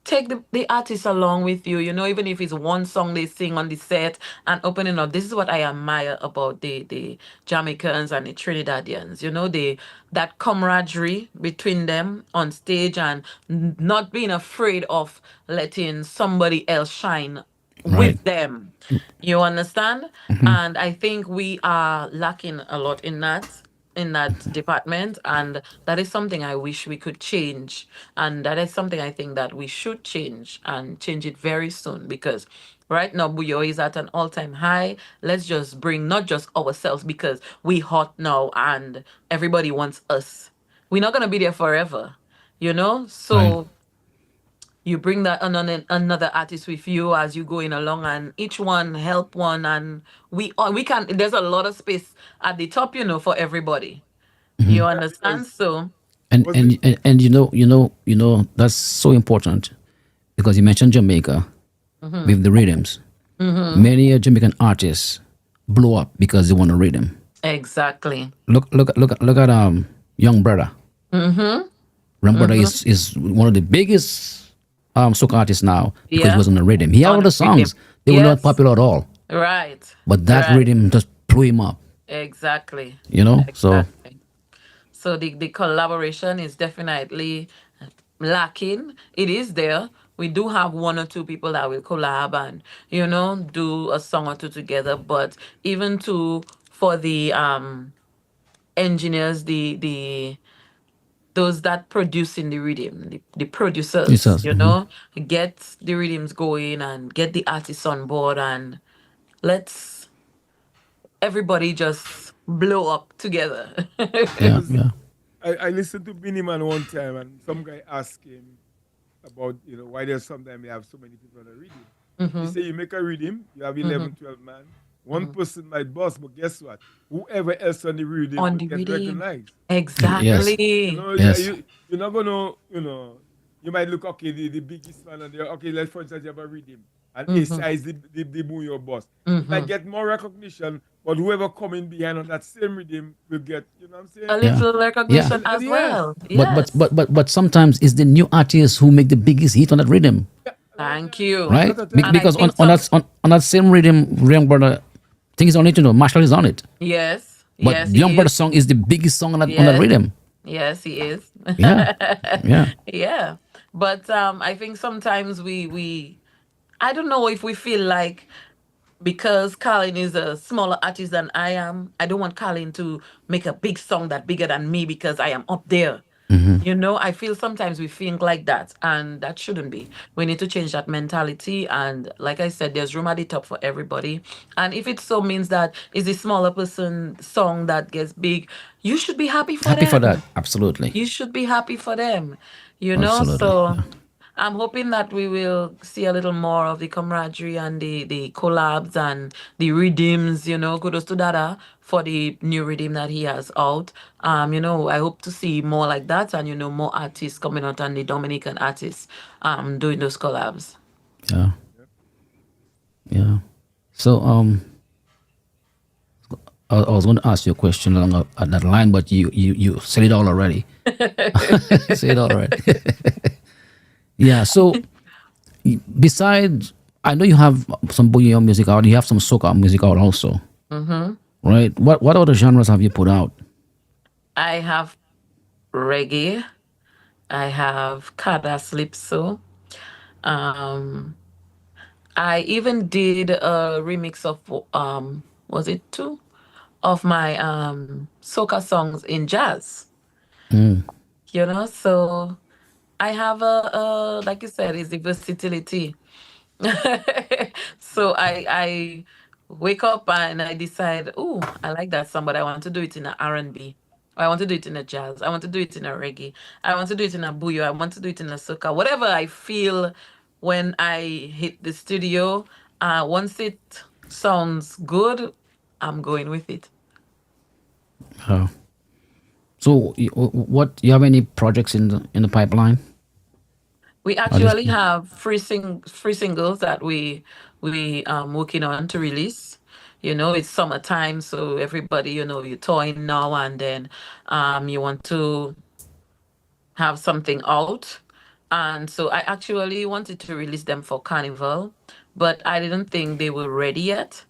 Take the artist along with you, even if it's one song they sing on the set and opening up. This is what I admire about the Jamaicans and the Trinidadians, that camaraderie between them on stage, and not being afraid of letting somebody else shine Right. with them. You understand? And I think we are lacking a lot in that department, and that is something I wish we could change, and that is something I think that we should change, and change it very soon, because right now Buyo is at an all-time high. Let's just bring not just ourselves, because we hot now and everybody wants us we're not gonna be there forever, you know. Right. So you bring that another artist with you as you going along, and each one help one, and we can. There's a lot of space at the top, you know, for everybody. You Yeah, understand? because So And was it and and you know that's so important because you mentioned Jamaica with the rhythms. Many Jamaican artists blow up because they want to rhythm. exactly. Look at Young Brother. Young Brother Mm-hmm. is one of the biggest soca artists now because he Yeah. was on the rhythm. He had On other with him. songs. They were not Yes. popular at all. Right. But that Right. rhythm just blew him up, Exactly. you know? So Exactly. So the collaboration is definitely lacking. It is there. We do have one or two people that will collab and, you know, do a song or two together. But even to for the engineers, the those that producing the rhythm, the he producers, says, you know, get the rhythms going and get the artists on board, and let's everybody just blow up together. yeah, because yeah. I listened to Beanie Man one time, and some guy asked him about why there's sometimes you have so many people on a rhythm. He Hmm. say you make a rhythm, you have Hmm. 11, 12 man. One person might boss, but guess what? Whoever else on the rhythm On will the get rhythm. recognized. Yes, You Exactly. know, yes, you're not gonna, you might look okay, the biggest man on there. Okay, let's for instance, you have a rhythm, and A Hmm. size the moon your boss. He might Hmm. get more recognition, but whoever coming behind on that same rhythm will get, what I'm A saying? yeah, little yeah. recognition And as yeah, well. But but Yes. but but but sometimes it's the new artists who make the biggest hit on that rhythm, yeah, Thank you. right? that's what I tell And you. I Because think on some, that same rhythm, Young Brother, things on it, Marshall is on it. yes, But yes, Young he Brother is. song is the biggest song on that Yes, rhythm. yes, he is. Yeah, yeah. Yeah. But I think sometimes we I don't know if we feel like because Colin is a smaller artist than I am, I don't want Colin to make a big song that bigger than me because I am up there. You know, I feel sometimes we think like that, and that shouldn't be. We need to change that mentality. And like I said, there's room at the top for everybody. And if it so means that is a smaller person song that gets big, you should be happy for Happy for that. them. Absolutely, You should be happy for them, you know? absolutely. So Yeah, I'm hoping that we will see a little more of the camaraderie and the collabs and the redeems, you know, kudos to Dada for the new redeem that he has out. You know, I hope to see more like that and, you know, more artists coming out and the Dominican artists doing those collabs. yeah, Yeah. yeah. So I was going to ask you a question along that line, but you said it all already. Say it all already. Yeah. So besides, I know you have some boogie music out. You have some soca music out also, Mm-hmm. right? What other genres have you put out? I have reggae. I have Kada Slipso. Um, I even did a remix of was it two of my soca songs in jazz. Mm, You know, so I have a like you said, is the versatility. So I wake up and I decide, oh, I like that song, but I want to do it in an R&B. I want to do it in a jazz. I want to do it in a reggae. I want to do it in a bouyon. I want to do it in a soca. Whatever I feel when I hit the studio, once it sounds good, I'm going with it. uh, so, what you have any projects in the pipeline? We At this actually point? have free singles that we working on to release. You know, it's summertime, so everybody, you know, you're touring now and then you want to have something out. And so I actually wanted to release them for Carnival, but I didn't think they were ready yet,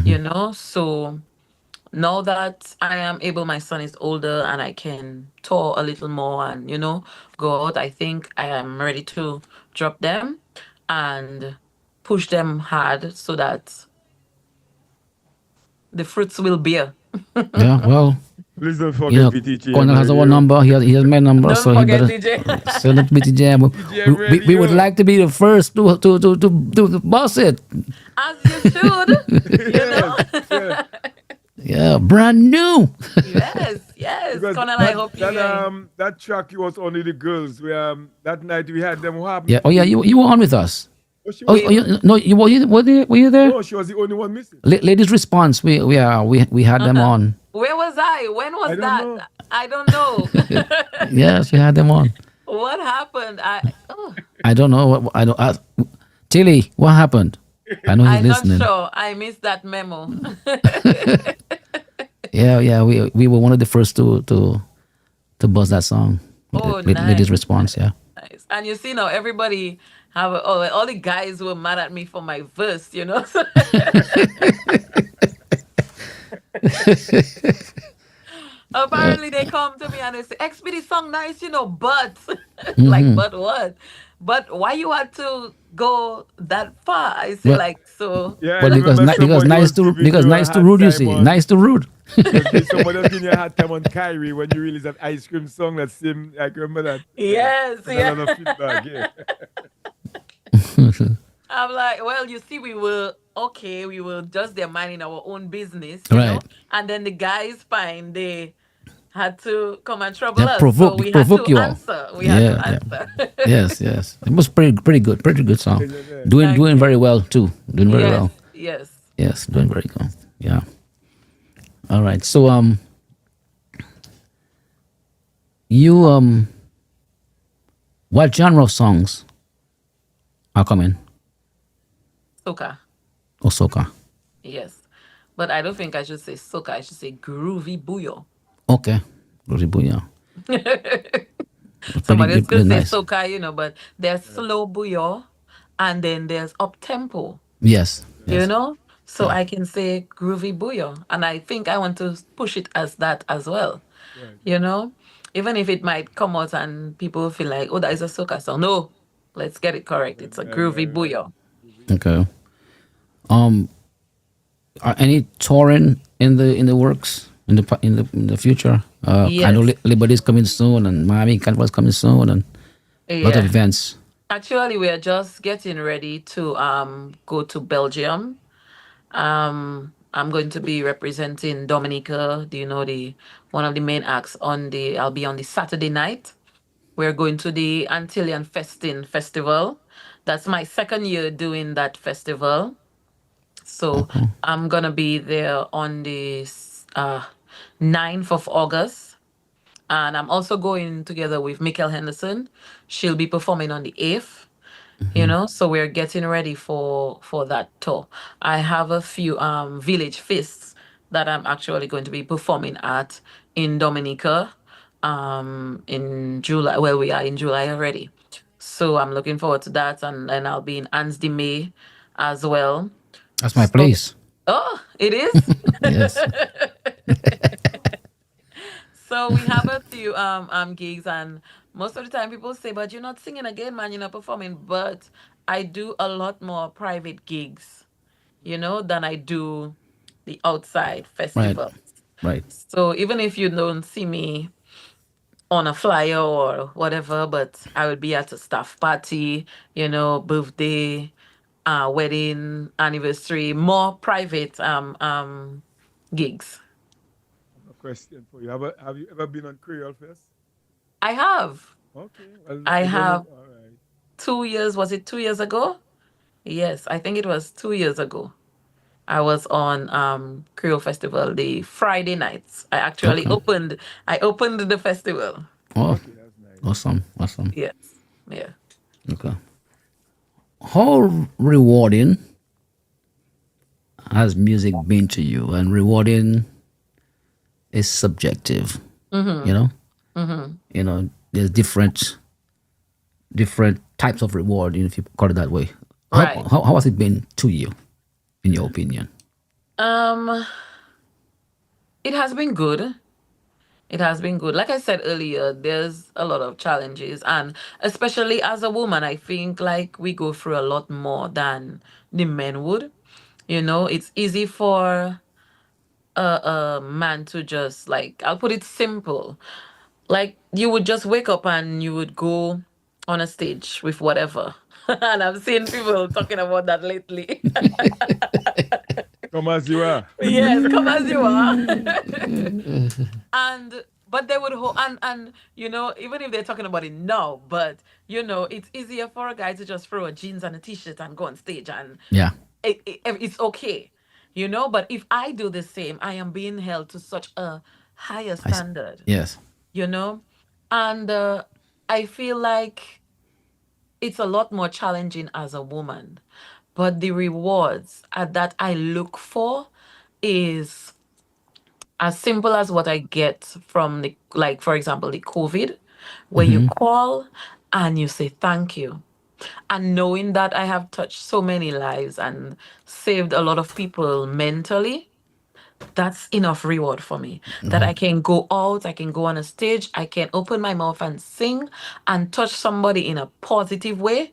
you know. So now that I am able, my son is older and I can tour a little more and, you know, go out, I think I am ready to drop them and push them hard so that the fruits will bear. Yeah. Well, Please don't you forget know, VTGM Cornell has our Radio. number. He has my number, Don't so he forget, better DJ. send it to BTJ. VTGM We would Radio. like to be the first to boss it. As you should, you know? Yes. Yeah. Yeah, brand new. Yes, Yes, Because Colonel, I that hope that you. that track was only the girls. We that night we had them. What happened Yeah. to Oh yeah, the? you were on with us. Oh, she Oh, was We oh there. you, no, were you there? No, she was the only one missing. Ladies response. We had them on. Where was I? When I was don't that? know. I don't know. Yes, we had them on. What happened? I don't know. I don't. Tilly, what happened? I know he's I'm not listening. sure. I missed that memo. Yeah, yeah. We were one of the first to buzz that song. Oh, Ladies nice, response. Yeah. nice. And you see now, everybody all the guys were mad at me for my verse. Apparently, they come to me and they say, "XP, this song nice, but like, but what? But why you had to go that far?" I say, Well, like, so Yeah, I well, like, remember somebody was giving because you a nice to hard rude. You time see, on. nice to rude. Somebody was giving you a hard time on Kyrie when you released that ice cream song. That same, I can remember that. Yeah, yes, and a yeah. lot of feedback. Yeah, I'm like, well, you see, we were just there minding our own business, Right. and then the guys fine, they had to come and trouble Yeah, us, so we had provoke to you all. answer. We had to Yeah, yeah. answer. Yes, yes. It was pretty good song. yeah. Thank Doing you. very well too. Doing very Yes, well. yes. Yes, doing very good. Yeah. All right. So you what genre of songs are coming? Soca. Osoka. Yes. But I don't think I should say soca. I should say groovy booyo. Okay. Rosibuya. Somebody else Pretty could say nice. soca, but there's slow booyo and then there's up tempo, Yes. you Yes. know? So Yeah. I can say groovy booyo. And I think I want to push it as that as well, Right. you know? Even if it might come out and people feel like, oh, that is a soca song. No, let's get it correct. It's a groovy Right. booyo. Okay. Um, are any touring in the works in the future? I know Yes. Liberty's coming soon, and Miami Carnival's coming soon, and a lot of Yeah. events. Actually, we are just getting ready to go to Belgium. I'm going to be representing Dominica. Do you know the one of the main acts on the? I'll be on the Saturday night. We're going to the Antillian Festin Festival. That's my second year doing that festival. So I'm gonna be there on the 9th of August. And I'm also going together with Mikkel Henderson. She'll be performing on the 8th. So we're getting ready for that tour. I have a few village feasts that I'm actually going to be performing at in Dominica in July. Well, we are in July already, so I'm looking forward to that, and then I'll be in Ansdi May as well. That's my So, place. oh, it is. Yes. So we have a few gigs, and most of the time people say, "But you're not singing again, man. You're not performing." But I do a lot more private gigs, than I do the outside Right. festivals. Right. So even if you don't see me on a flyer or whatever, but I would be at a staff party, birthday, wedding, anniversary, more private gigs. A question for you. Have you ever been on Creole Fest? I have. Okay. Well, I you don't know. have All right. 2 years. Was it 2 years ago? Yes, I think it was 2 years ago. I was on Creole Festival the Friday nights. Okay. I opened the festival. Oh, Okay, that's nice. awesome. Awesome. Yes. Yeah. Okay. How rewarding has music been to you? And rewarding is subjective. You know. There's different types of reward, if you call it that way. Right. How has it been to you, in your opinion? Um it has been good. It has been good. Like I said earlier, there's a lot of challenges, and especially as a woman, I think like we go through a lot more than the men would. It's easy for a man to just, like, I'll put it simple. Like, you would just wake up and you would go on a stage with whatever. And I've seen people talking about that lately. Come as you are. Yes, come as you are. And but they would hold, and even if they're talking about it now, but it's easier for a guy to just throw a jeans and a t-shirt and go on stage, and Yeah. it's okay. But if I do the same, I am being held to such a higher I s- standard, yes. you know and I feel like it's a lot more challenging as a woman, but the rewards that I look for is as simple as what I get from the, like, for example, the COVID, where you Mm-hmm. call and you say thank you. And knowing that I have touched so many lives and saved a lot of people mentally, that's enough reward for me. That I can go out, I can go on a stage, I can open my mouth and sing and touch somebody in a positive way.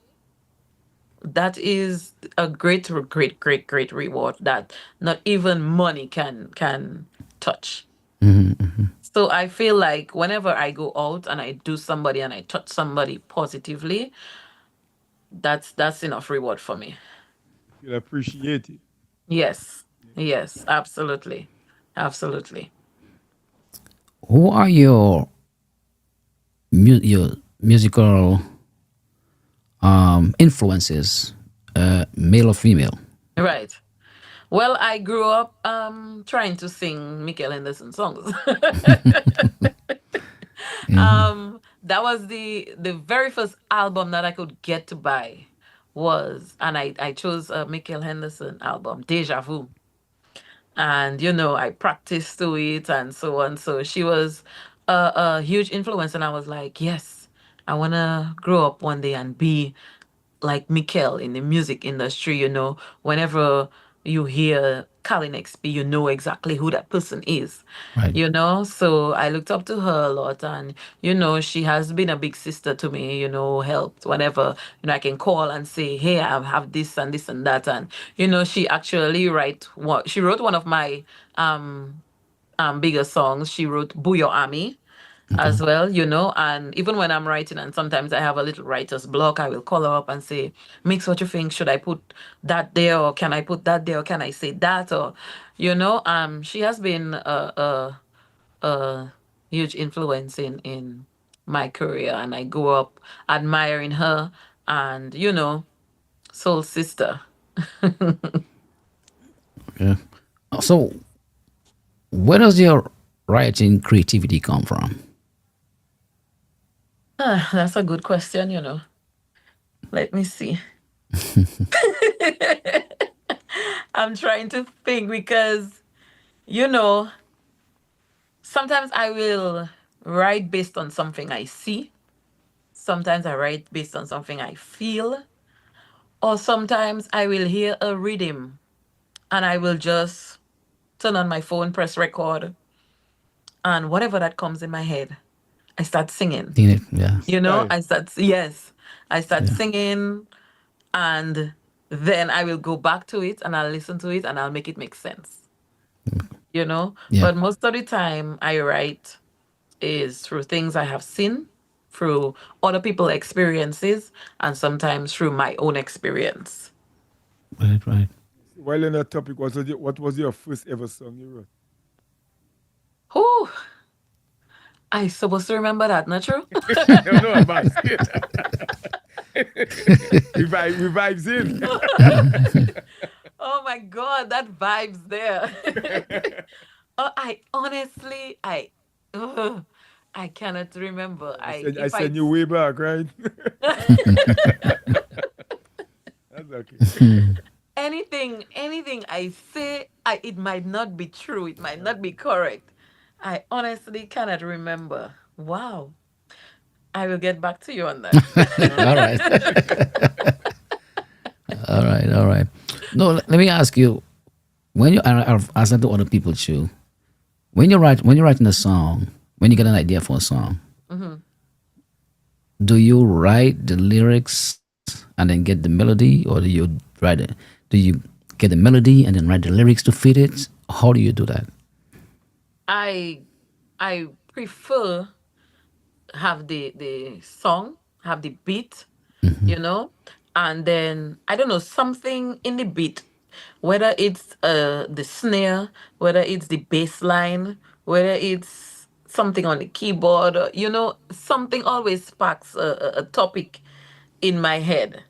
That is a great, great, great, great reward that not even money can touch. So I feel like whenever I go out and I do somebody and I touch somebody positively, that's enough reward for me. Feel appreciated. Yes. Yes, absolutely. Absolutely. Who are your musical influences, male or female? Right. Well, I grew up trying to sing Michael Henderson songs. That was the very first album that I could get to buy, was, and I chose a Michael Henderson album, Deja Vu. And I practiced to it and so on. So she was a huge influence, and I was like, yes, I want to grow up one day and be like Mikkel in the music industry. Whenever you hear Colin XP, you know exactly who that person is. Right. So I looked up to her a lot, and she has been a big sister to me. Helped whenever I can call and say, hey, I have this and this and that. And she actually she wrote one of my bigger songs. She wrote Buyo Ami Okay. as well, and even when I'm writing and sometimes I have a little writer's block, I will call her up and say, Mix, what you think? Should I put that there, or can I put that there, or can I say that? Or she has been a huge influence in my career, and I grew up admiring her, and soul sister. Yeah. So, where does your writing creativity come from? That's a good question. Let me see. I'm trying to think because you know sometimes I will write based on something I see. Sometimes I write based on something I feel. Or sometimes I will hear a rhythm and I will just turn on my phone, press record, and whatever that comes in my head, I start singing. Seen it? Yeah. Style. Yes, I start Yeah. singing, and then I will go back to it and I'll listen to it and I'll make it make sense. Yeah. But most of the time I write is through things I have seen, through other people's experiences, and sometimes through my own experience. Right. Right. While on that topic, what was your first ever song you wrote? Whew, I supposed to remember that, not true? No, no, I'm asking. Revives in. Oh my God, that vibes there. Oh, I honestly, ugh, I cannot remember. I If I send you way back, right? That's okay. anything I say, it might not be true. It might not be correct. I honestly cannot remember. Wow. I will get back to you on that. All right. All right. All right. No, let me ask you. When you, I've asked that to other people too. When you're writing a song, when you get an idea for a song, do you write the lyrics and then get the melody, or do you get the melody and then write the lyrics to fit it? How do you do that? I I prefer have the song, have the beat, you know, and then I don't know, something in the beat, whether it's the snare, whether it's the bass line, whether it's something on the keyboard, or, something always sparks a topic in my head,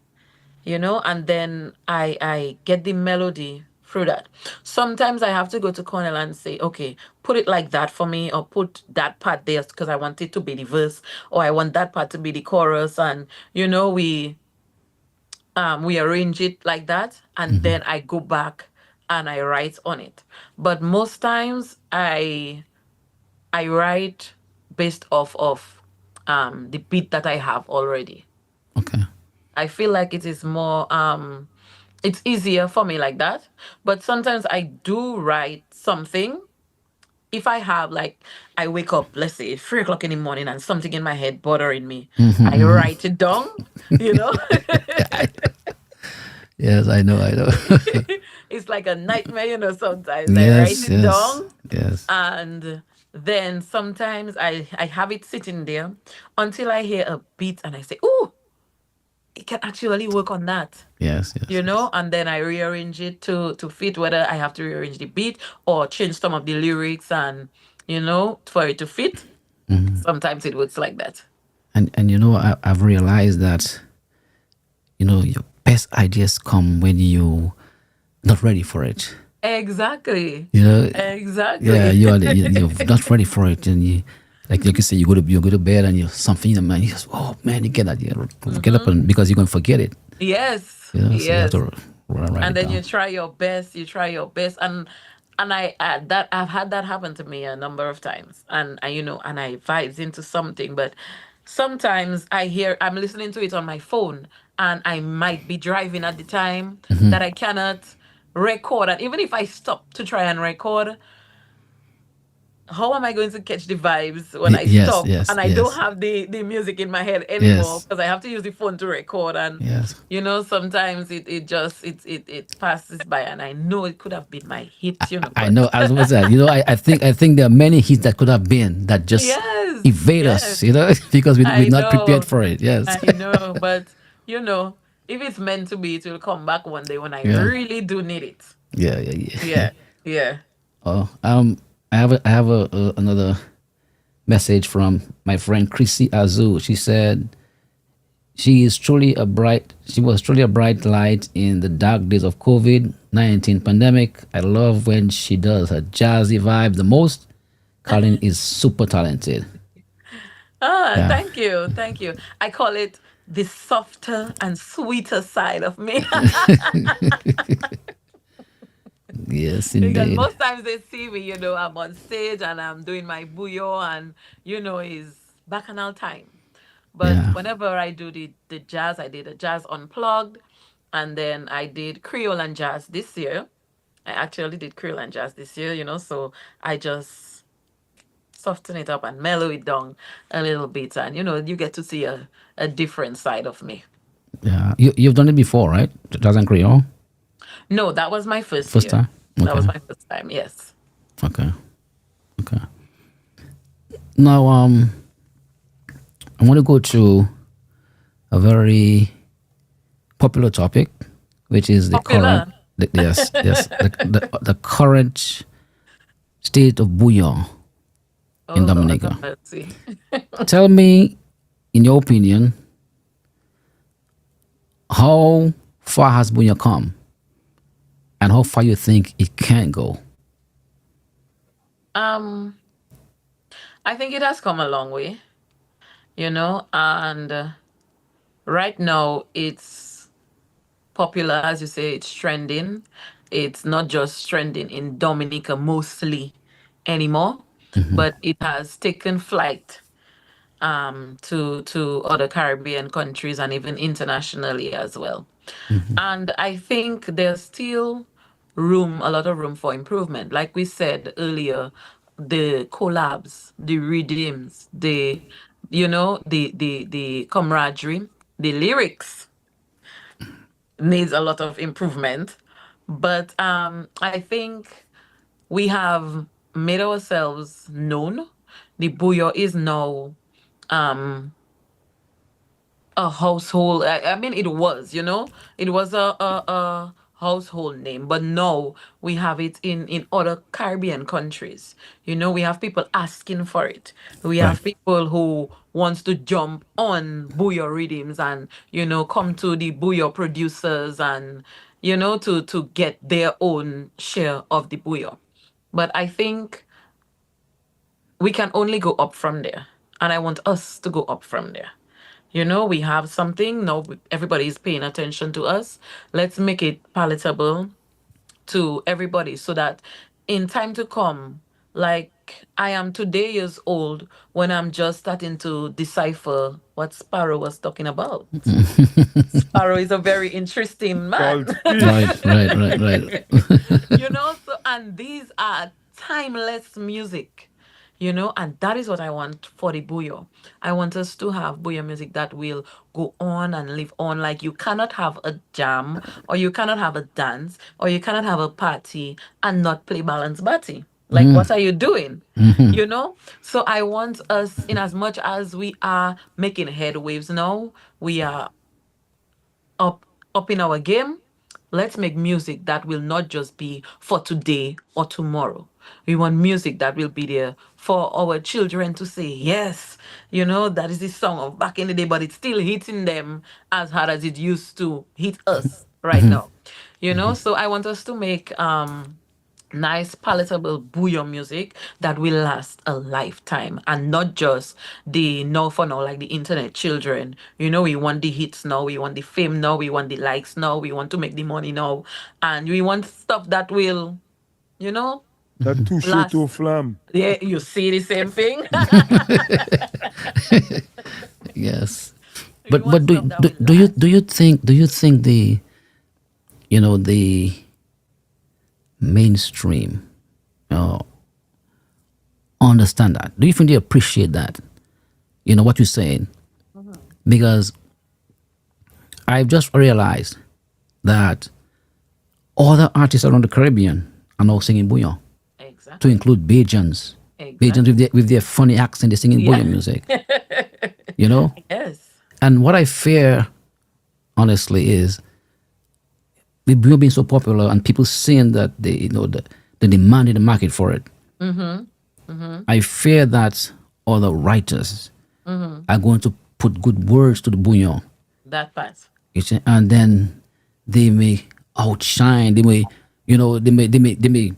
and then I get the melody through that. Sometimes I have to go to Cornell and say, okay, put it like that for me, or put that part there because I want it to be the verse, or I want that part to be the chorus, and we arrange it like that, and then I go back and I write on it. But most times I write based off of the beat that I have already. Okay. I feel like it is more it's easier for me like that. But sometimes I do write something. If I have like I wake up, let's say 3 o'clock in the morning and something in my head bothering me, I write it down, you know. Yes, I know. I know. It's like a nightmare, sometimes I write Yes. it Yes. down, Yes. and then sometimes I have it sitting there until I hear a beat and I say, "Oh, it can actually work on that." Yes. Yes. Yes. And then I rearrange it to fit, whether I have to rearrange the beat or change some of the lyrics, and for it to fit. Sometimes it works like that. And I've realized that your best ideas come when you not ready for it. Exactly. You know, yeah, Exactly. you're not ready for it, and like you say, you go to bed and you something in the mind. You just, oh man, you get that, get up, and because you're gonna forget it. Yes. So you have Yes. to write And it then down. you try your best, and I've had that happen to me a number of times, and I vibes into something, but sometimes I'm listening to it on my phone, and I might be driving at the time that I cannot record, and even if I stop to try and record, how am I going to catch the vibes when I Yes, stop yes, and I don't yes, have the music in my head anymore yes, because I have to use the phone to record, and yes. sometimes it just it passes by, and I know it could have been my hit, I but know. As was that, I think there are many hits that could have been that just yes, evade yes, us, because we're I not prepared know, for it. Yes. I know, but if it's meant to be, it will come back one day when I Yeah. really do need it. Yeah. Yeah. Yeah. Yeah, yeah. Oh, another message from my friend Chrissy Azu. She said she was truly a bright light in the dark days of COVID-19 pandemic. I love when she does her jazzy vibe the most. Colin is super talented. Yeah. Thank you, thank you. I call it the softer and sweeter side of me. Yes, Because indeed. most times they see me, I'm on stage and I'm doing my buyo, and it's bacchanal time. But Yeah. whenever I do the jazz, I did a jazz unplugged, and then I did Creole and jazz this year. I actually did Creole and jazz this year, so I just soften it up and mellow it down a little bit, and you get to see a different side of me. Yeah. You've done it before, right? Jazz and Creole? No, that was my first First year. time? That Okay. was my first time, yes. Okay. Okay. Now, I want to go to a very popular topic, which is the current, Popular. yes, yes, the current state of bouillon Oh in Lord have Dominica. mercy. Tell me, in your opinion, how far has bouillon come, and how far you think it can go? um I think it has come a long way, and right now it's popular, as you say, it's trending. It's not just trending in Dominica mostly anymore, but it has taken flight to other Caribbean countries and even internationally as well. And I think there's still a lot of room for improvement. Like we said earlier, the collabs, the rhythms, the camaraderie, the lyrics needs a lot of improvement. But I think we have made ourselves known. The Buyo is now a household. I mean, it was a household name, but now we have it in other Caribbean countries. We have people asking for it. We Right. have people who wants to jump on Booyah rhythms and come to the Booyah producers and to get their own share of the Booyah. But I think we can only go up from there. And I want us to go up from there. We have something. Now everybody is paying attention to us. Let's make it palatable to everybody so that in time to come, like I am today years old when I'm just starting to decipher what Sparrow was talking about. Sparrow is a very interesting man. Called fish. Right, right, right, right. So and these are timeless music. And that is what I want for the Booyah. I want us to have Booyah music that will go on and live on. Like you cannot have a jam, or you cannot have a dance, or you cannot have a party and not play balance batty. Like, what are you doing? So I want us, in as much as we are making head waves now, we are up up in our game. Let's make music that will not just be for today or tomorrow. We want music that will be there for our children to say, yes, that is the song of back in the day, but it's still hitting them as hard as it used to hit us right now. So I want us to make nice, palatable bouillon music that will last a lifetime and not just the now for now, like the internet children. We want the hits now, we want the fame now, we want the likes now, we want to make the money now, and we want stuff that will, you know, That too chaud last. to flamme. Yeah, you see the same thing. Yes. We want But stuff that will do you last. think the the mainstream uh, understand that? Do you think they appreciate that? What you're saying? Because I've just realized that other artists around the Caribbean are now singing bouillon, to Exactly. include Bajans. Bajans with Exactly. their funny accent, they're singing Yeah. bouillon music. You know, Yes. and what I fear, honestly, is with bouillon being so popular and people seeing that the demand in the market for it. I fear that other writers are going to put good words to the bouillon, That part. and then they may outshine. They may, they may.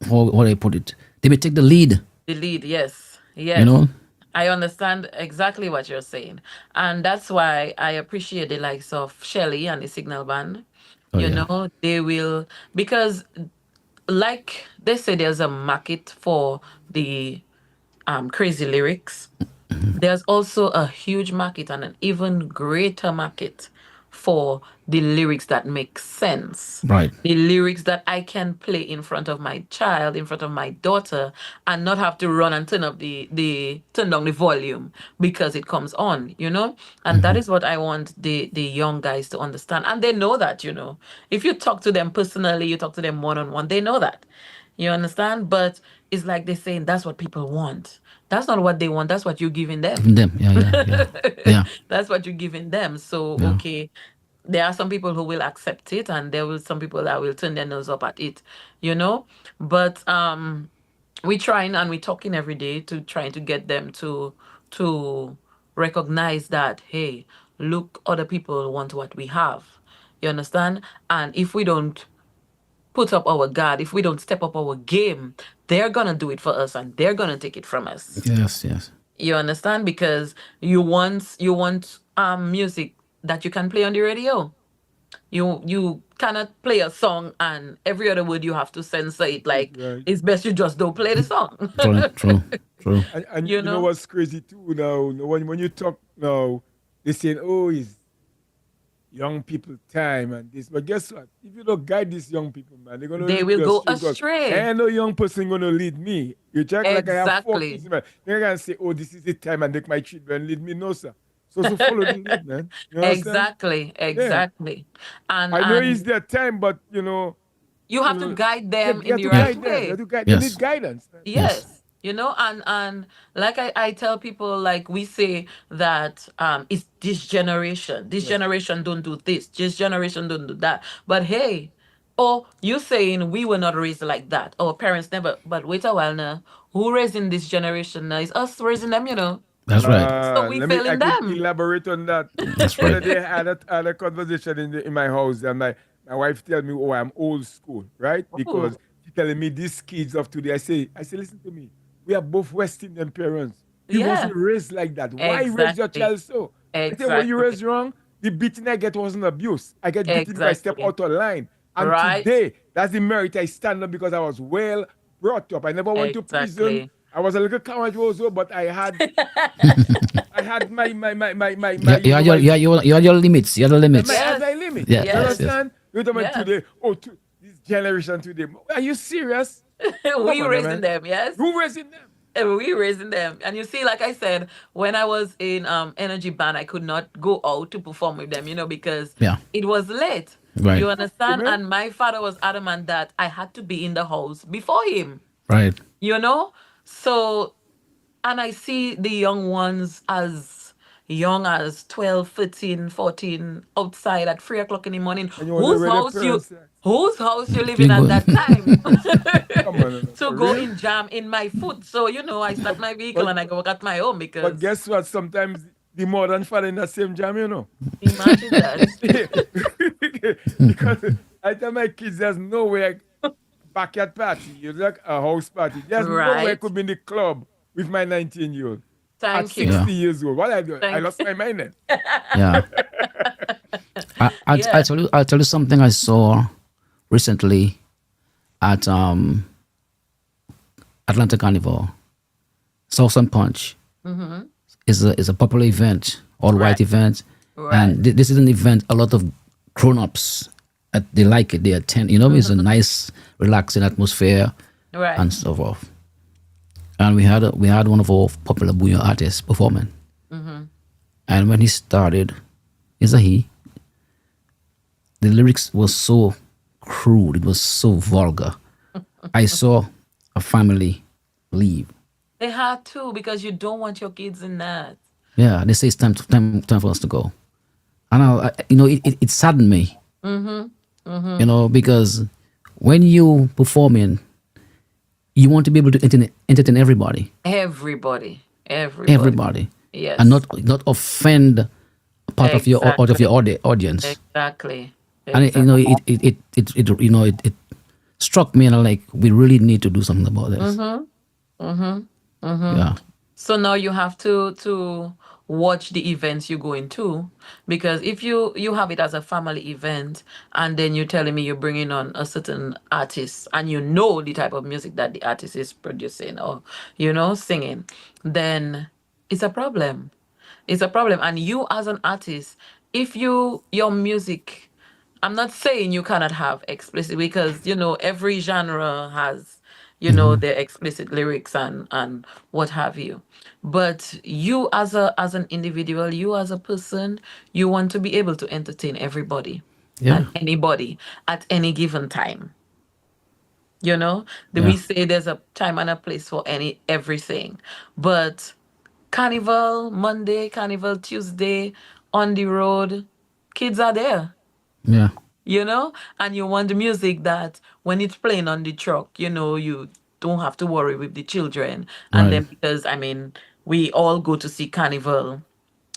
How do I put it? They may take the lead. The lead, yes. You Yes. know. I understand exactly what you're saying. And that's why I appreciate the likes of Shelly and the Signal Band. Oh yeah. They will, because like they say there's a market for the crazy lyrics. There's also a huge market and an even greater market for the lyrics that make sense. Right. The lyrics that I can play in front of my child, in front of my daughter, and not have to run and turn down the volume because it comes on. And that is what I want the young guys to understand. And they know that. If you talk to them personally, you talk to them one on one, they know that. You understand? But it's like they're saying that's what people want. That's not what they want. That's what you're giving them. Them. Yeah. Yeah. Yeah. Yeah. That's what you're giving them. So, Yeah. okay, there are some people who will accept it, and there will some people that will turn their nose up at it, you know. But we trying and we talking every day to trying to get them to recognize that, hey, look, other people want what we have. You understand? And if we don't put up our guard, if we don't step up our game, they're gonna do it for us and they're gonna take it from us. Yes. Yes. You understand? Because you want music that you can play on the radio. You cannot play a song and every other word you have to censor it. Like, Right. it's best you just don't play the song. True. True. True. And you you know know? what's crazy too now? When you talk now, they saying, oh, it's young people time and this. But guess what? If you don't guide these young people, man, they're gonna They lead will you go astray because astray. ain't no young person gonna lead me. You check like I have four Exactly. kids, man. They're gonna say, oh, this is the time and take my children lead me. No, sir. So follow the lead, man. You understand? Exactly. Yeah. Exactly. And I know it's and their time, but you have to guide them you in have the to Yeah. right guide them. You have way. to guide. They need Yes. guidance. Man. Yes. Yes. And like I tell people, like we say that it's this Yes. generation don't do this generation don't do that. But hey, oh, you saying we were not raised like that. Our parents never, but wait a while now. Who raising this generation now? It's us raising them. That's right. So we Let me. I failing could them. elaborate on that. That's The right. other day, I had a conversation in my house, and my wife tell me, "Oh, I'm old school, right?" Ooh, Because she telling me these kids of today. I say, listen to me. We are both West Indian parents. We yeah, wasn't raised like that. Why raise your exactly. child so? I say, when you Exactly. raised wrong, the beating I get wasn't abuse. I get beaten if I step Exactly. out of line. And Right? today, that's the merit I stand on because I was well brought up. I never went to prison. Exactly. I was a little coward also, but I had my Yeah, you know my you had your limits. You had the my limits. had my Yes. limit. Yeah, You yes, Yes. yes. understand? You tell me Yes. today, this generation today. Are you serious? Come We on, raising man. them, yes? Who raising them? We raising them. And you see, like I said, when I was in energy band, I could not go out to perform with them, because Yeah, it was late. right, You Oh, understand? man. And my father was adamant that I had to be in the house before him, right. you know? So, and I see the young ones as young as 12, 13, 14 outside at 3 o'clock in the morning. And you wonder Whose where their house you parents are. whose house you live in You at go. that time? Come on, no, To for go real. in jam in my foot. So, I start But my vehicle but and I go at my home but because guess what? Sometimes the mother and father in the same jam. imagine that. Because I tell my kids there's nowhere backyard party. You like a house party. There's nowhere I Right. could be in the club with my 19-year-old at Thank you. Yeah, 60 years old. What I do? I Thank lost my mind then. yeah. I Yeah. I'll tell you something I saw recently at Atlanta Carnival. Southern Punch is a popular event, all Right. white event, Right. and this is an event a lot of grown ups they like it, they attend. It's a nice, relaxing atmosphere Right. and so forth. And we had one of our popular Buyo artists performing, and when he started, is a he. The lyrics were so crude. It was so vulgar. I saw a family leave. They had to because you don't want your kids in that. Yeah, they say it's time for us to go. And it saddened me, because when you performing, you want to be able to entertain everybody, Everybody. Everybody. everybody, and Yes. not offend a part of your Exactly. audience. Exactly. And Exactly. it struck me, and I'm like, we really need to do something about this. Yeah, So now you have to watch the events you go into, because if you have it as a family event and then you're telling me you're bringing on a certain artist and you know the type of music that the artist is producing or singing, then it's a problem. It's a problem. And you as an artist, if your music, I'm not saying you cannot have explicit, because every genre has their explicit lyrics and what have you. But you as an individual, you as a person, you want to be able to entertain everybody yeah, and anybody at any given time. We yeah, say there's a time and a place for everything. But Carnival Monday, Carnival Tuesday, on the road, kids are there, yeah. and you want the music that when it's playing on the truck, you don't have to worry with the children. And Right. then, because we all go to see Carnival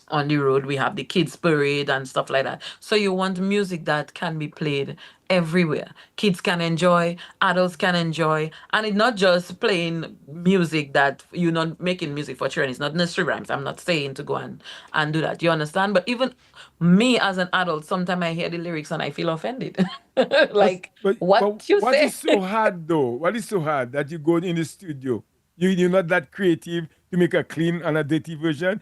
on the road, we have the kids parade and stuff like that. So you want music that can be played everywhere, kids can enjoy, adults can enjoy. And it's not just playing music that you're not making music for children. It's not nursery rhymes. I'm not saying to go and do that, you understand? But even me as an adult, sometimes I hear the lyrics and I feel offended. But Like, but what you what say? is so hard though? What is so hard that you go in the studio? You're not that creative to make a clean and a dirty version.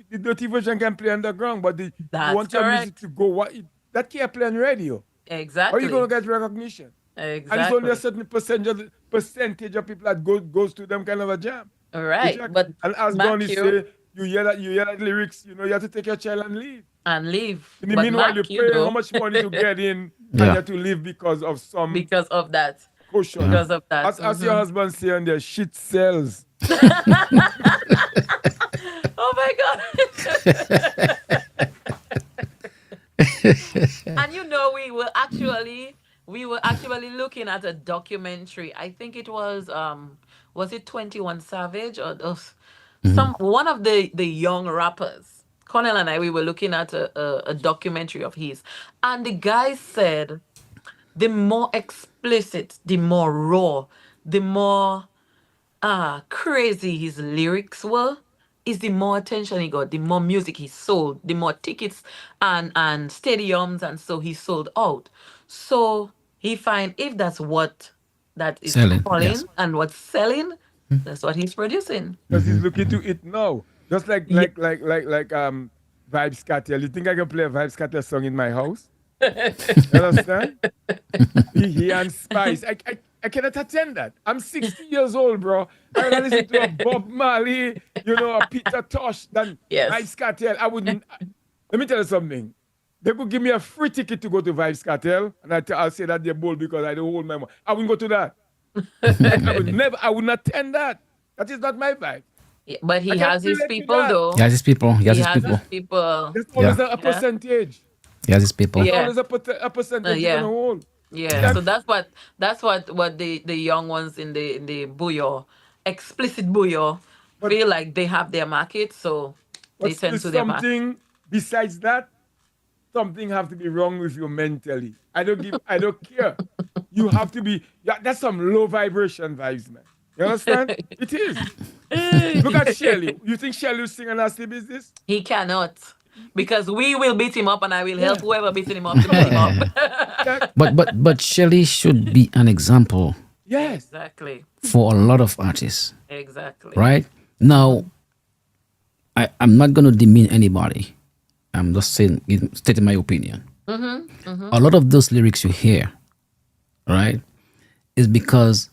The dirty version can play underground, but you That's want your music correct. to go that can't play on radio. How are you Exactly. gonna get recognition? And it's only a Exactly. certain percentage of people that goes to them kind of a jam. All Which right. But and as smack Gandhi you say, you hear that lyrics, you have to take your child and leave. and leave. In the But meanwhile, you Mac, pay how much money to get in and you Yeah, have to leave because of some because of that. cushion. because of that. As your husband say on there, shit sells. Oh my God. And we were actually looking at a documentary. I think it was it 21 Savage or some one of the young rappers. Cornell and I, we were looking at a documentary of his, and the guy said the more explicit, the more raw, the more crazy his lyrics were, is the more attention he got, the more music he sold, the more tickets and stadiums and so he sold out. So he find if that's what that is Selling, yes. calling and what's selling, that's what he's producing. Because he's looking to it now. Just like Yeah. Vibes Cartel. You think I can play a Vibes Cartel song in my house? You understand? He and Spice. I cannot attend that. I'm 60 years old, bro. I rather listen to a Bob Marley, a Peter Tosh than Yes. Vibes Cartel. I wouldn't. Let me tell you something. They could give me a free ticket to go to Vibes Cartel, and I'll say that they're bold because I don't hold my money. I wouldn't go to that. I would not attend that. That is not my vibe. Yeah, but he I can't has his relate to people that. though. He has his people. He has his people. people. There's always Yeah. a percentage. He has his people. Yeah. There's always a percentage Yeah. you're gonna hold. Yeah, so that's what the young ones in the buyo, explicit buyo, But- feel like they have their market, so they But tend there's to their market. something besides that. Something have to be wrong with you mentally. I don't care. You have to be. Yeah, that's some low vibration vibes, man. You understand? It is. Look at Shelly. You think Shelly will sing a nasty business? He cannot, because we will beat him up, and I will help whoever beating him up to beat him up. That- But Shelly should be an example yes. Exactly, for a lot of artists, exactly. right? Now, I'm not going to demean anybody. I'm just stating my opinion. A lot of those lyrics you hear, right, is because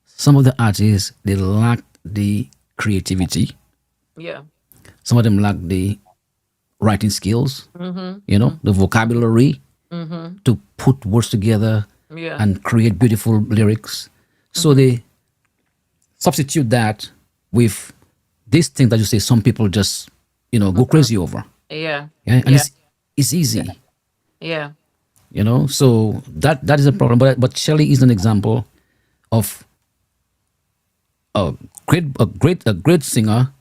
some of the artists, they lack the creativity. Yeah, Some of them lack the writing skills, the vocabulary to put words together yeah, and create beautiful lyrics. So they substitute that with this thing that you say some people just, go crazy over. yeah, Yeah? And yeah, it's easy, yeah. So that is a problem. But Shelley is an example of a great singer,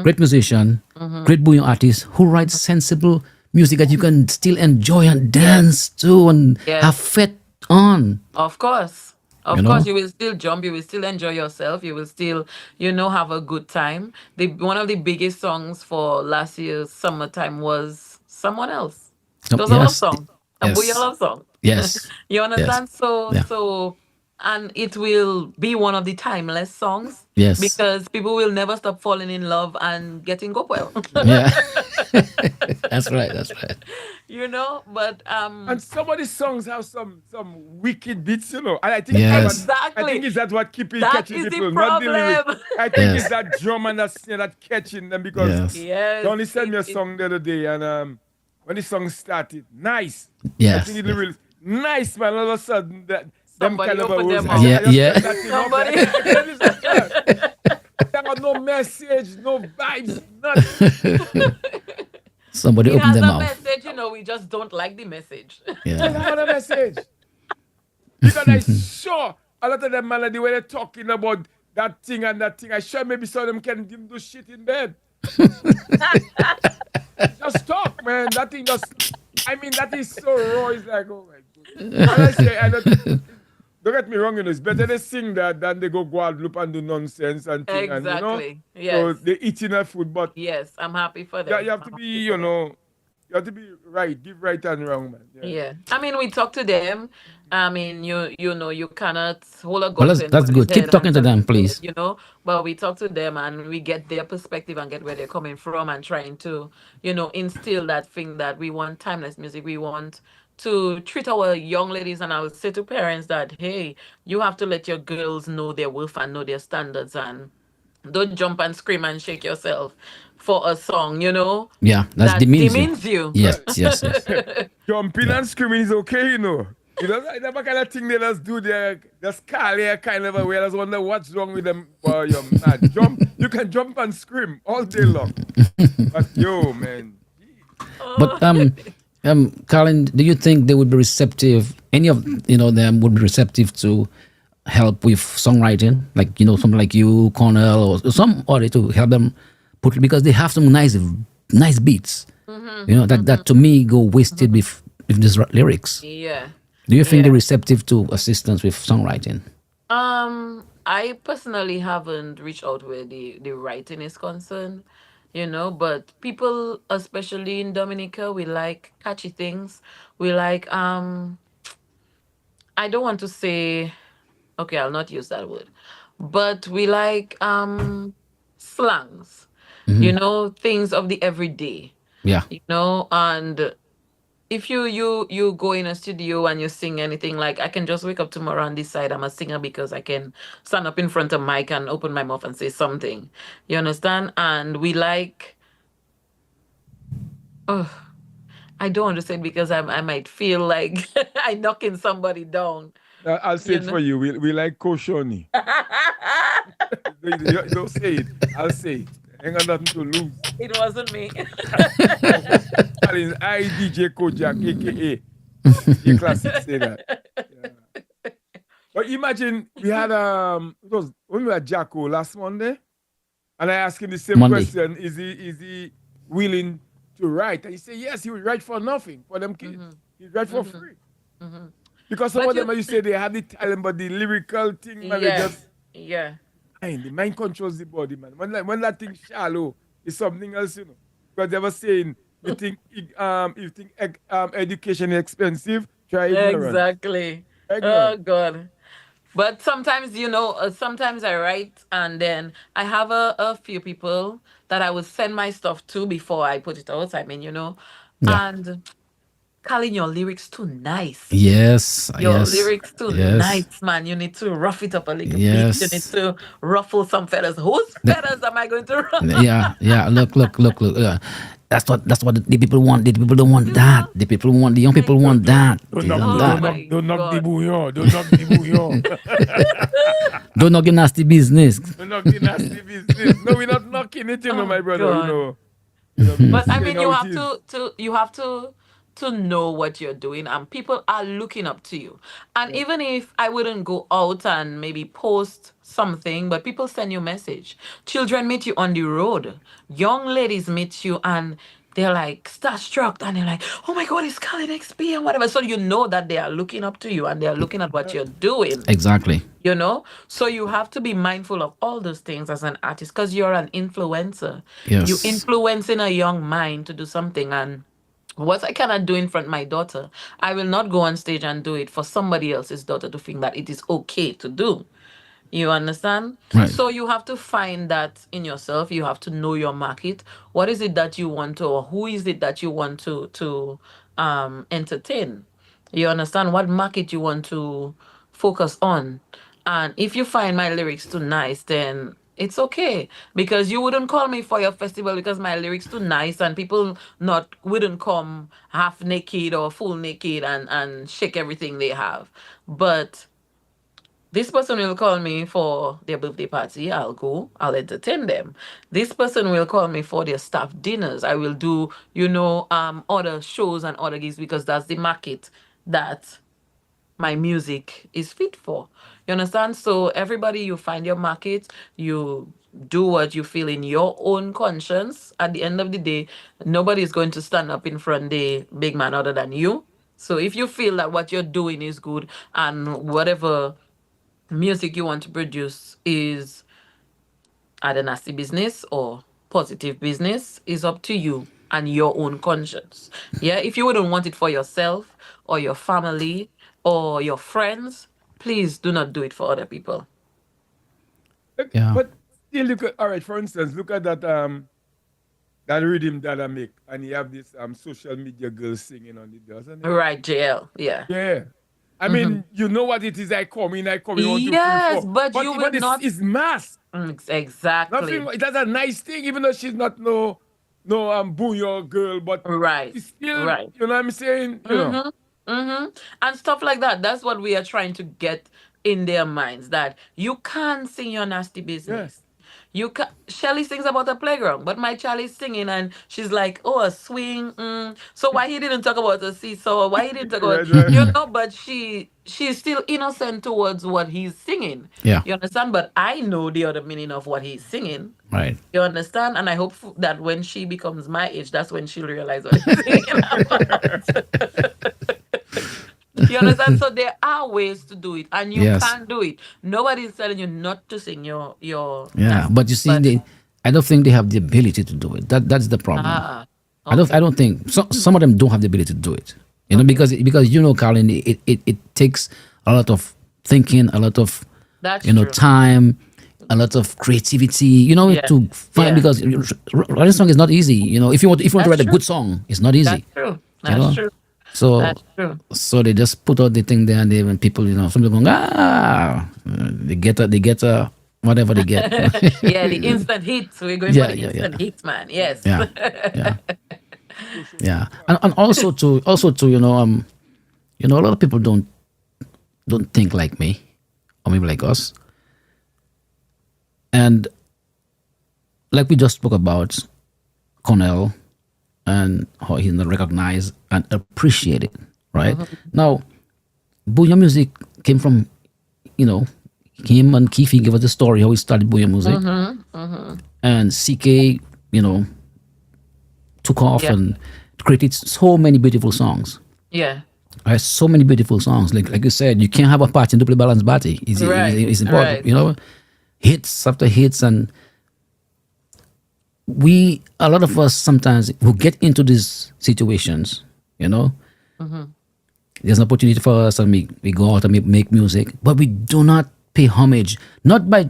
great musician, great bouillon artist who writes sensible music that you can still enjoy and dance to and Yes. have fed on. Of course. Of You know? course, you will still jump. You will still enjoy yourself. You will still, have a good time. One of the biggest songs for last year's summertime was Someone Else. It was a love Yes, song, a yes. booyah love song. Yes. You understand? Yeah. So, and it will be one of the timeless songs. Yes. Because people will never stop falling in love and getting go well. Yeah. That's right. But And some of the songs have some wicked beats, And I think Yes. I think it's that what keeping That catching is the people, not the lyrics. problem. I think Yes. it's that drum and that snare that catching them because Yes. yes, they only sent me a it- song the other day and when the song started, nice. I Yes. think it really nice, man. All of a sudden that Somebody them kind of open words, their I mouth. just Yeah. turned that thing up, Somebody- I can't listen to that. There was no message, no vibes, nothing. Somebody It open has their a mouth. message, we just don't like the message. They Yeah. have a message. Because I sure a lot of them man the way they're talking about that thing and that thing. I sure maybe some of them can do shit in bed. Just talk, man. That thing that is so raw. It's like, oh my goodness. And I say, don't get me wrong, it's better they sing that than they go Guadeloupe and do nonsense and thing. Exactly. And, so Yes. they eating their food, but Yes, I'm happy for yeah, them. you have to I'm be, happy for them. you have to be right, give right and wrong, man. Yeah. I mean, we talk to them. I mean, you cannot hold a Well, gun that's good. Keep talking to them, please. But we talk to them and we get their perspective and get where they're coming from and trying to, instill that thing that we want timeless music. We want to treat our young ladies, and I would say to parents that, hey, you have to let your girls know their worth and know their standards, and don't jump and scream and shake yourself for a song, Yeah. That demeans you. you. Yes. Jumping and screaming is okay, You know, that kind of thing they just do there, just call here kind of a way. I just wonder what's wrong with them. Boy, you're mad. Jump, you can jump and scream all day long. But yo, man. But Oh. Colin, do you think they would be receptive? Any of them would be receptive to help with songwriting, like someone like you, Cornell, or some other to help them put because they have some nice beats. That to me go wasted with these lyrics. Yeah. Do you think they're Yeah. receptive to assistance with songwriting? I personally haven't reached out where the writing is concerned, but people, especially in Dominica, we like catchy things. We like I don't want to say, okay, I'll not use that word. But we like slangs, things of the everyday, Yeah, and if you go in a studio and you sing anything, like I can just wake up tomorrow and decide I'm a singer because I can stand up in front of mic and open my mouth and say something. You understand? And we like, oh, I don't want to say it because I might feel like I knocking somebody down, I'll say you it for know. you. We like Koshoni. Don't say it. I'll say it. Ain't got nothing to lose. It wasn't me. Collins, I DJ Kojak, aka DJ Classic, say that. Yeah. But imagine we had it was when we had Jacko last Monday, and I asked him the same Monday. question: Is he willing to write? And he said yes, he would write for nothing for them kids. He'd write for free because some But of them, you say they have the talent, but the lyrical thing, man, they yeah, just yeah. mind. The mind controls the body, man. When that thing shallow, it's something else, Because they were saying you think education is expensive, try ignorance. Exactly. Oh Ignorance. God. But sometimes, sometimes I write and then I have a few people that I would send my stuff to before I put it out. I mean, Yeah. and Colin, your lyrics too nice. Yes. Your Yes. lyrics too Yes. nice, man. You need to rough it up a little bit. You need Yes. to ruffle some feathers. Whose That, feathers am I going to ruffle? yeah. Yeah. Look. That's what the people want. The people don't want You that. know? The people want. The young Like, people want that. Don't They knock, want oh don't that. knock, my don't knock the God. bouillon. Don't knock the bouillon. Don't knock your nasty business. Don't knock the nasty business. No, we're not knocking it, my Oh brother. God. We're But just I saying mean, how you it have is. to know what you're doing, and people are looking up to you. And Yeah. even if I wouldn't go out and maybe post something, but people send you message. Children meet you on the road. Young ladies meet you and they're like starstruck and they're like, "Oh my God, it's Khalid XP and whatever." So you know that they are looking up to you and they are looking at what you're doing. Exactly. So you have to be mindful of all those things as an artist because you're an influencer. You Yes. influencing a young mind to do something. And what I cannot do in front of my daughter, I will not go on stage and do it for somebody else's daughter to think that it is okay to do. You understand? Right. So you have to find that in yourself. You have to know your market. What is it that you want to, or who is it that you want to entertain? You understand what market you want to focus on. And if you find my lyrics too nice, then it's okay because you wouldn't call me for your festival because my lyrics too nice and people not wouldn't come half naked or full naked and shake everything they have. But this person will call me for their birthday party. I'll go. I'll entertain them. This person will call me for their staff dinners. I will do, other shows and other gigs because that's the market that my music is fit for. You understand? So everybody, you find your market, you do what you feel in your own conscience. At the end of the day, nobody is going to stand up in front of the big man other than you. So if you feel that what you're doing is good and whatever music you want to produce is either nasty business or positive business is up to you and your own conscience. Yeah, if you wouldn't want it for yourself or your family or your friends, please do not do it for other people. Yeah. But still, look at, all right. For instance, look at that rhythm that I make, and you have this social media girl singing on it, doesn't it? Right, JL. Yeah. Yeah. I Mm-hmm. mean, you know what it is. I come in 1, 2, 3, Yes, 4. but you But will it's not. it's mass. Nothing. Exactly. That's a nice thing, even though she's not no booyah girl, but Right. it's still, Right. you know what I'm saying. Mm-hmm. And stuff like that. That's what we are trying to get in their minds, that you can't sing your nasty Yeah. business. You can Shelly sings about a playground, but my child is singing and she's like, oh, a swing. So why he didn't talk about a seesaw? Why he didn't talk about, Right, right. but she's still innocent towards what he's singing. Yeah. You understand? But I know the other meaning of what he's singing. Right. You understand? And I hope that when she becomes my age, that's when she'll realize what he's singing about. You understand? So there are ways to do it, and you Yes. can do it. Nobody's telling you not to sing your Yeah. nasty, But you see, but I don't think they have the ability to do it. That's the problem. ah, I okay, don't think some of them don't have the ability to do it. You know, okay, because Colin, it takes a lot of thinking, a lot of that's true. time, a lot of creativity. Yeah, To find, yeah, because writing a song is not easy. If you want to that's write a true. good song, it's not That's easy. true. You That's know, true. so That's true. they just put out the thing there, and when people, some people go, they get whatever they get. Yeah, the instant hits. We're going for Yeah, the yeah, yeah, instant hits, man. Yes. yeah, yeah, Social yeah, media. and also to a lot of people don't think like me, or maybe like us, and like we just spoke about Cornell, and how he's not recognized and appreciated, right? Now, Booyah Music came from, you know, him and Keefe gave us the story how he started Booyah Music, and CK, you know, took off Yeah. and created so many beautiful songs. Yeah. Right, so many beautiful songs. Like you said, you can't have a party and to play balance party. Right. It's important, Right. hits after hits, and a lot of us sometimes who get into these situations, there's an opportunity for us, and we go out and make music, but we do not pay homage, not by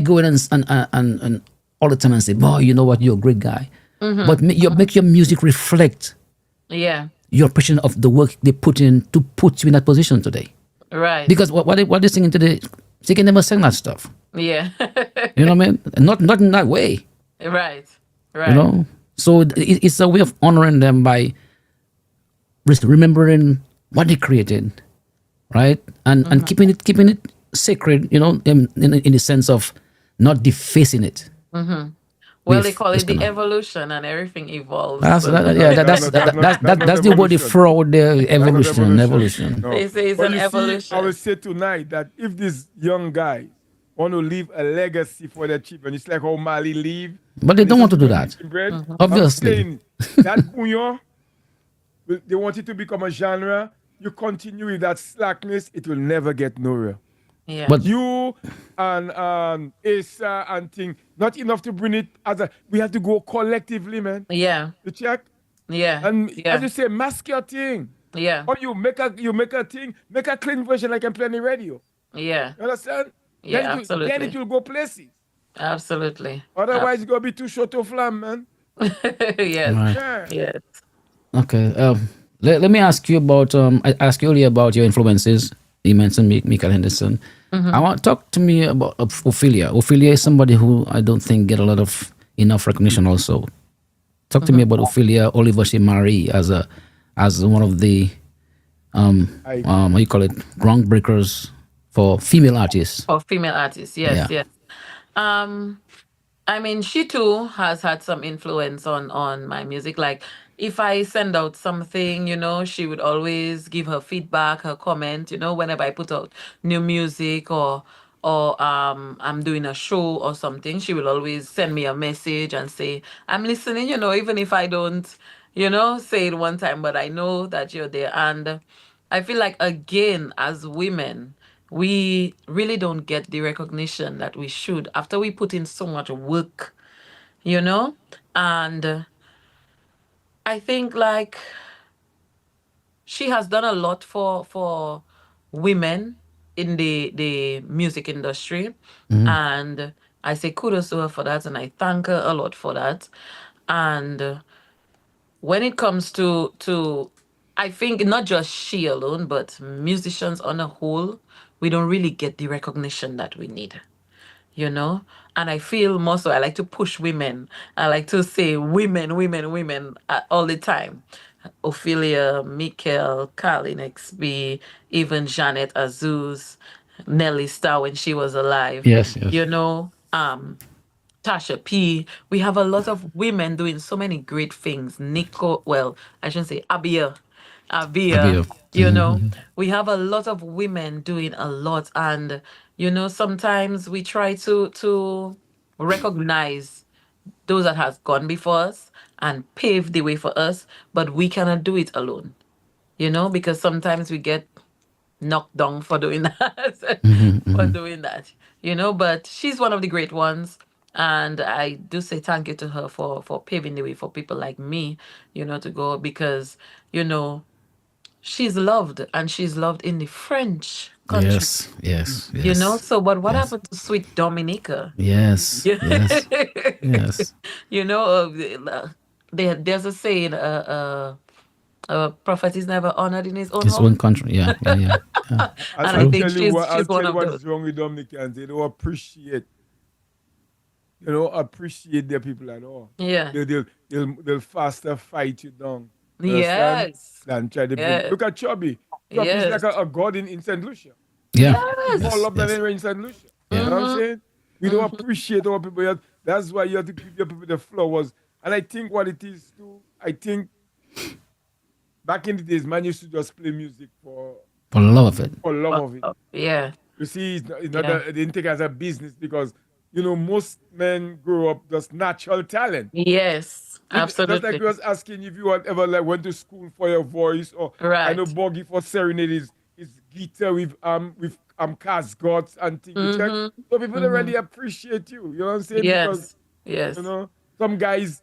going and all the time and say, boy, you know what, you're a great guy, but make your music reflect Yeah. your appreciation of the work they put in to put you in that position today. Right. Because what they're singing today, they can never sing that stuff. Yeah. You know what I mean? Not in that way. Right. You Right. know. So it's a way of honoring them by remembering what they created, right? And keeping it sacred. In the sense of not defacing it. Well, they call It's it the gonna. evolution, and everything evolves. That's So that, No, yeah. that's not that's not that's not That's the word they evolution. throw out there. That's not Evolution, evolution. evolution. No. they say it's But an you see, I will evolution. say tonight that if these young guys want to leave a legacy for their children, it's like how Mali leave But they and his don't want to do children that. making bread. I'm Obviously. saying that bouillon, they want it to become a genre. You continue with that slackness, it will never get nowhere. Yeah. But You and Asa and thing, not enough to bring it as a. We have to go collectively, man. Yeah. You check. Yeah. And as Yeah. you say, mask your thing. Yeah. Or you make a thing, make a clean version like I'm playing the radio. Yeah. You understand? Then Yeah. it Absolutely. will go places. Absolutely. Otherwise, it's gonna be too short of flam, man. Yes. right. Yeah. Yes. Okay. Let me ask you about. I asked you earlier about your influences. You mentioned Michael Henderson. I want to talk to me about Ophelia. Ophelia is somebody who I don't think get a lot of enough recognition. Also, talk to me about Ophelia Oliver She Marie as one of the I what you call it, groundbreakers for female artists. For female artists. Yes. Yeah. Yes. Um. I mean, she too has had some influence on my music. Like, if I send out something, she would always give her feedback, her comment. Whenever I put out new music, or I'm doing a show or something, she will always send me a message and say, "I'm listening." Even if I don't, say it one time, but I know that you're there. And I feel like, again, as women, we really don't get the recognition that we should after we put in so much work, you know? And I think, like, she has done a lot for women in the music industry. And I say kudos to her for that, and I thank her a lot for that. And when it comes to I think not just she alone, but musicians on a whole, we don't really get the recognition that we need, you know. And I feel more so I like to push women. I like to say women, women, women, all the time. Ophelia, Mikkel, Carlin XB, even Janet Azuz, Nelly Star when she was alive. Yes, yes. You know, Tasha P. We have a lot of women doing so many great things. Nico, well, I shouldn't say Abia. Abia, Abia. you know, we have a lot of women doing a lot. And, sometimes we try to recognize those that has gone before us and paved the way for us, but we cannot do it alone, because sometimes we get knocked down for doing that, for doing that, but she's one of the great ones. And I do say thank you to her for paving the way for people like me, to go, because, you know, she's loved, and she's loved in the French country, Yes, yes, yes, So, but what yes, happened to sweet Dominica? yes, Yeah. yes, yes. you know, there's a saying, a prophet is never honored in his own His home. own country. Yeah, yeah, yeah, yeah. And I I'll True. think tell you she's what. I'll she's one tell you of those. what's wrong with Dominicans. They don't appreciate. They don't appreciate their people at all. Yeah. They'll faster fight you down. You understand? Yes. Than try to bring. Yes. Look at Chubby. Chubby is Yes. like a god in Saint Lucia. Yeah. He's more Yes. Yes, loved than yes. anywhere in Saint Lucia. Yeah. You know what I'm Mm-hmm. saying? We don't appreciate our people yet. That's why you have to give your people the flowers. And I think what it is too, I think back in the days, man used to just play music For the love of it. for love of it. Yeah. You see, it's not Yeah. that they didn't take it as a business because most men grow up just natural talent. Yes. Just like Absolutely. we was asking if you had ever like went to school for your voice, or I know Right. Boggy for serenade is guitar with casgots and things. You check. Mm-hmm. So people don't Mm-hmm. really appreciate you. You know what I'm saying? Because Yes. Yes. some guys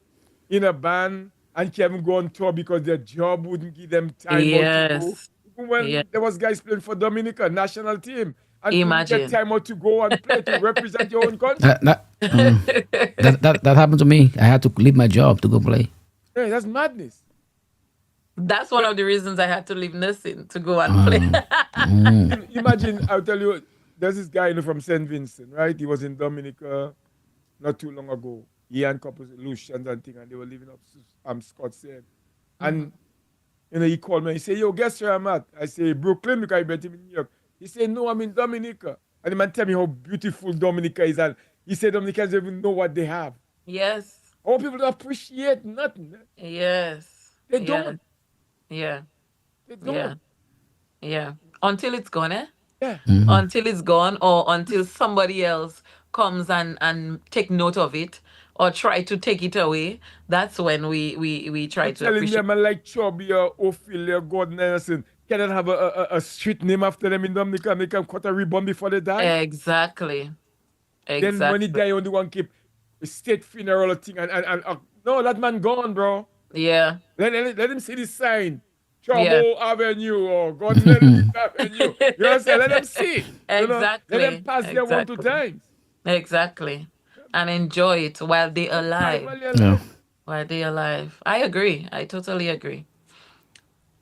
in a band and can't even go on tour because their job wouldn't give them time out to go. Yes. Even Yeah. when there was guys playing for Dominica national team and couldn't get Imagine. time out to go and play to represent your own country. That happened to me. I had to leave my job to go play. Hey, that's madness. That's one But of the reasons I had to leave nursing to go and play. imagine, I'll tell you, there's this guy from St. Vincent, right? He was in Dominica not too long ago. He and couples, Lucians and thing, and they were living up Scott's Head. And he called me. He said, "Yo, guess where I'm at?" I say, "Brooklyn," because I met him in New York. He said, "No, I'm in Dominica." And the man tell me how beautiful Dominica is. And he said Dominicans don't even know what they have. Yes. Our people don't appreciate nothing. Yes. They Yeah. don't. Yeah. They don't. Yeah. Yeah. Until it's gone, eh? Yeah. Until it's gone, or until somebody else comes and take note of it, or try to take it away. That's when we try You're to telling me a appreciate. man like Chubby or Ophelia, Gordon Anderson cannot have a street name after them in Dominica and they can cut a ribbon before they die? Exactly. Then when he Exactly. die, only one keep a state funeral thing. No, that man gone, bro. Yeah. Let him see the sign. Yeah. Trouble Avenue or Gordon Anderson Avenue. You know what I'm saying? Let them see it. Let them Exactly. pass there one, two Exactly. times. Exactly. And enjoy it while they're Time alive. while you're Yeah. alive. While they're alive. I agree. I totally agree.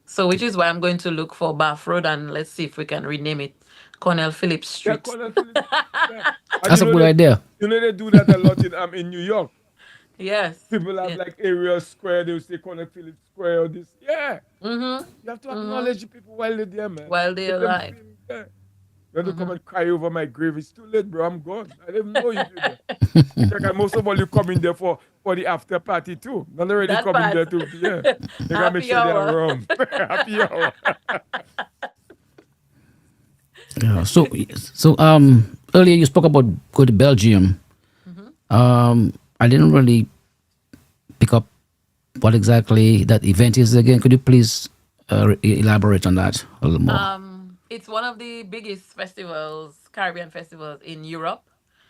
So, which is why I'm going to look for Bath Road, and let's see if we can rename it Cornell Phillips Yeah, Street. Colonel Phillips. Yeah. And That's a good idea. they do that a lot in New York. Yes. People have Yeah. like area square, they will say Colonel Phillips Square or this. Yeah. Mm-hmm. You have to Mm-hmm. acknowledge the people while they're there, man. While they're Let them alive. feel, yeah. You have to come and cry over my grave. It's too late, bro. I'm gone. I didn't know you did that. Check, and most of all, you come in there for the after party too. Not already That coming part. there to, yeah. You gotta make Happy sure they're hour. around. Happy hour. Yeah. So earlier you spoke about go to Belgium. I didn't really pick up what exactly that event is again. Could you please elaborate on that a little more? It's one of the biggest festivals, Caribbean festivals in Europe.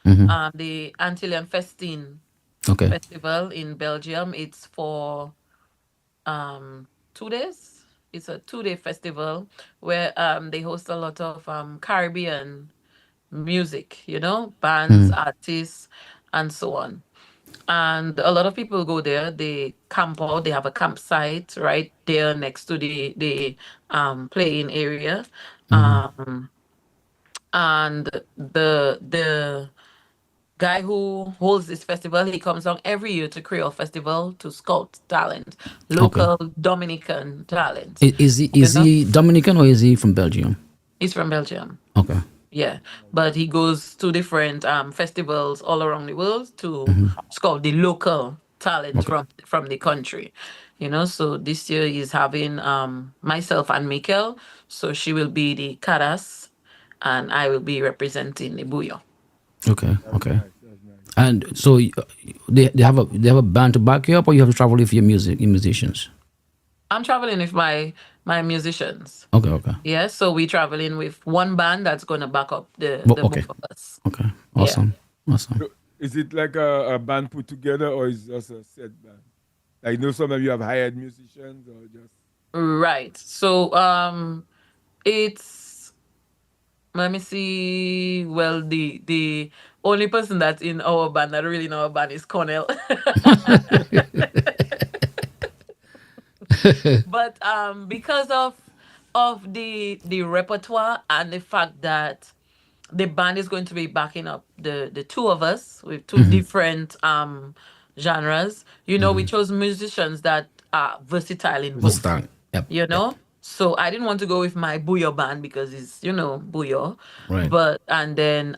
The Antillean Festine Okay. Festival in Belgium. It's for 2 days. It's a 2-day festival where they host a lot of Caribbean music, bands, artists, and so on. And a lot of people go there. They camp out. They have a campsite right there next to the playing area. And the guy who holds this festival. He comes on every year to Creole Festival to scout talent, Okay. local Dominican talent. Is he Dominican or is he from Belgium? He's from Belgium. Okay. Yeah, but he goes to different festivals all around the world to scout the local talent Okay. from the country. So this year he's having myself and Mikel. So she will be the Karas, and I will be representing the Buyo. Okay. That's Okay. nice. That's nice. And so they have a band to back you up, or you have to travel with your musicians. I'm traveling with my musicians. Okay. Okay. Yeah, so we traveling with one band that's gonna back up Well, the okay. both of us. Okay. Yeah. Awesome. Awesome. So is it like a band put together or is it just a set band? Like, some of you have hired musicians or just. Right. So it's let me see. Well, the only person that's in our band that really know our band is Cornell. But because of the repertoire and the fact that the band is going to be backing up the two of us with two different genres, we chose musicians that are versatile in both. Versatile. Yep. you Yep. know so I didn't want to go with my Buyo band because it's Buyo. Right. But and then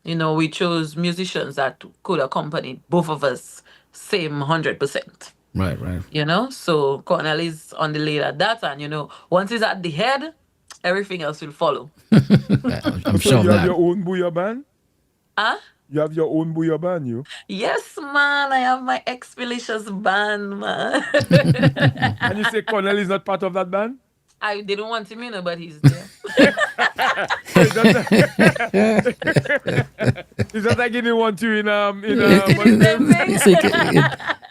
we chose musicians that could accompany both of us same 100%. Right. Right. So Cornell is on the lead at that, and once he's at the head, everything else will follow. I'm So sure of you have that. your own Booyah band? Huh? You have your own Booyah band, you? Yes, man, I have my Expeditious band, man. And you say Cornell is not part of that band? I didn't want him, but he's there. So it's just it's just like he didn't want you in Same multistream. thing. It's like,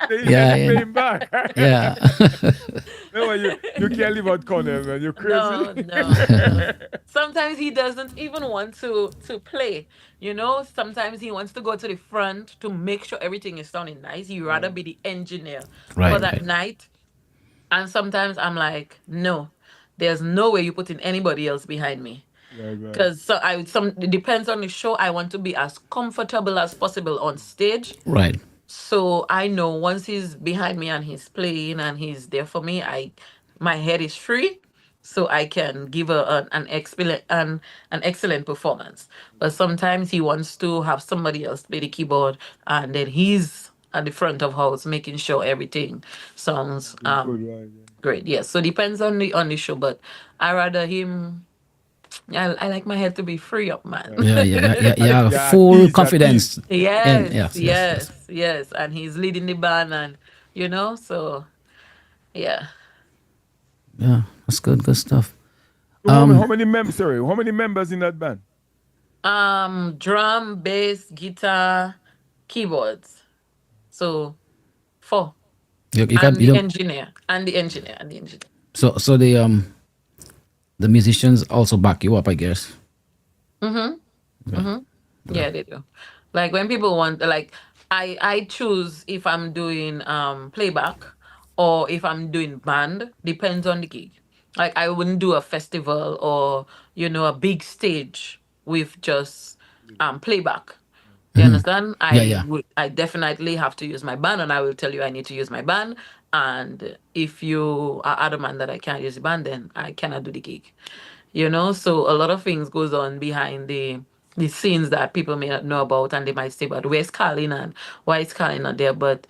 So you yeah. can pay Yeah. him back. Yeah. No, you can't live out Cornell, man. You're No, crazy. no. Sometimes he doesn't even want to play. Sometimes he wants to go to the front to make sure everything is sounding nice. He'd rather be the engineer for Right. that Right. night. And sometimes I'm like, no, there's no way you're putting anybody else behind me. Right, right. Because it depends on the show. I want to be as comfortable as possible on stage. Right. So I know once he's behind me and he's playing and he's there for me, my head is free, so I can give an excellent performance. But sometimes he wants to have somebody else play the keyboard, and then he's at the front of house making sure everything sounds Good, right. Yeah. great. Yes, so depends on the show, but I rather him. I like my head to be free up, man. Yeah. Yeah. Yeah. You have Yeah, full at confidence. ease. And Yes, yes. Yes. Yes. yes, yes. And he's leading the band, and so yeah. Yeah. That's good. Good stuff. So how many members in that band? Drum, bass, guitar, keyboards. So 4. You can And you the don't. engineer. And the engineer. And the engineer. So the musicians also back you up, I guess. Yeah, they do. Like when people want, like, I choose if I'm doing playback or if I'm doing band, depends on the gig. Like I wouldn't do a festival or a big stage with just playback. You understand? Yeah. Yeah. I definitely have to use my band, and I will tell you I need to use my band. And if you are adamant that I can't use the band, then I cannot do the gig. So a lot of things goes on behind the scenes that people may not know about, and they might say, but where's Carlin and why is Carlin not there? But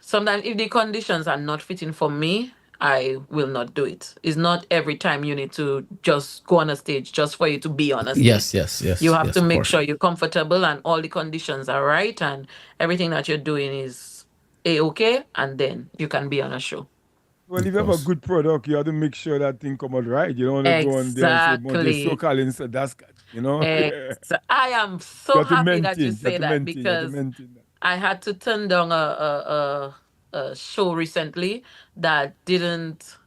sometimes if the conditions are not fitting for me, I will not do it. It's not every time you need to just go on a stage just for you to be on a stage. Yes. Yes. You Yes. have Yes. to Of make course. sure you're comfortable and all the conditions are right and everything that you're doing is a-okay, and then you can be on a show. Well, Of if you have a course. good product, you have to make sure that thing come out right. You don't want to go on there and say, "But this so Exactly. Colin said that's you I am so have to happy that you maintain. You have say to that maintain. You have to because maintain that. I had to turn down a show recently that didn't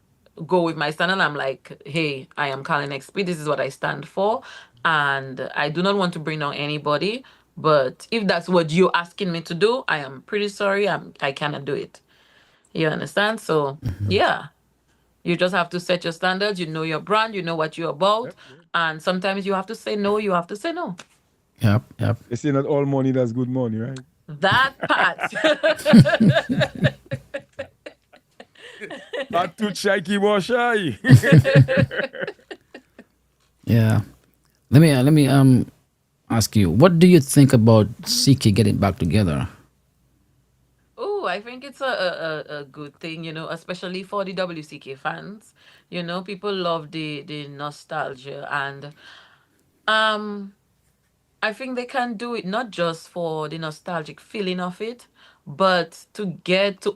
go with my stand, and I'm like, hey, I am Colin XP. This is what I stand for, and I do not want to bring down anybody. But if that's what you're asking me to do, I am pretty sorry. I cannot do it. You understand? So yeah, you just have to set your standards. You know your brand. You know what you're about, Yep, yep. and sometimes you have to say no. You have to say no. Yep. Yep. They say not all money that's good money, right? That part. Not too shaky, more shy. Yeah. Let me ask you, what do you think about CK getting back together? Oh, I think it's a good thing, especially for the WCK fans. People love the nostalgia, and um I think they can do it not just for the nostalgic feeling of it, but to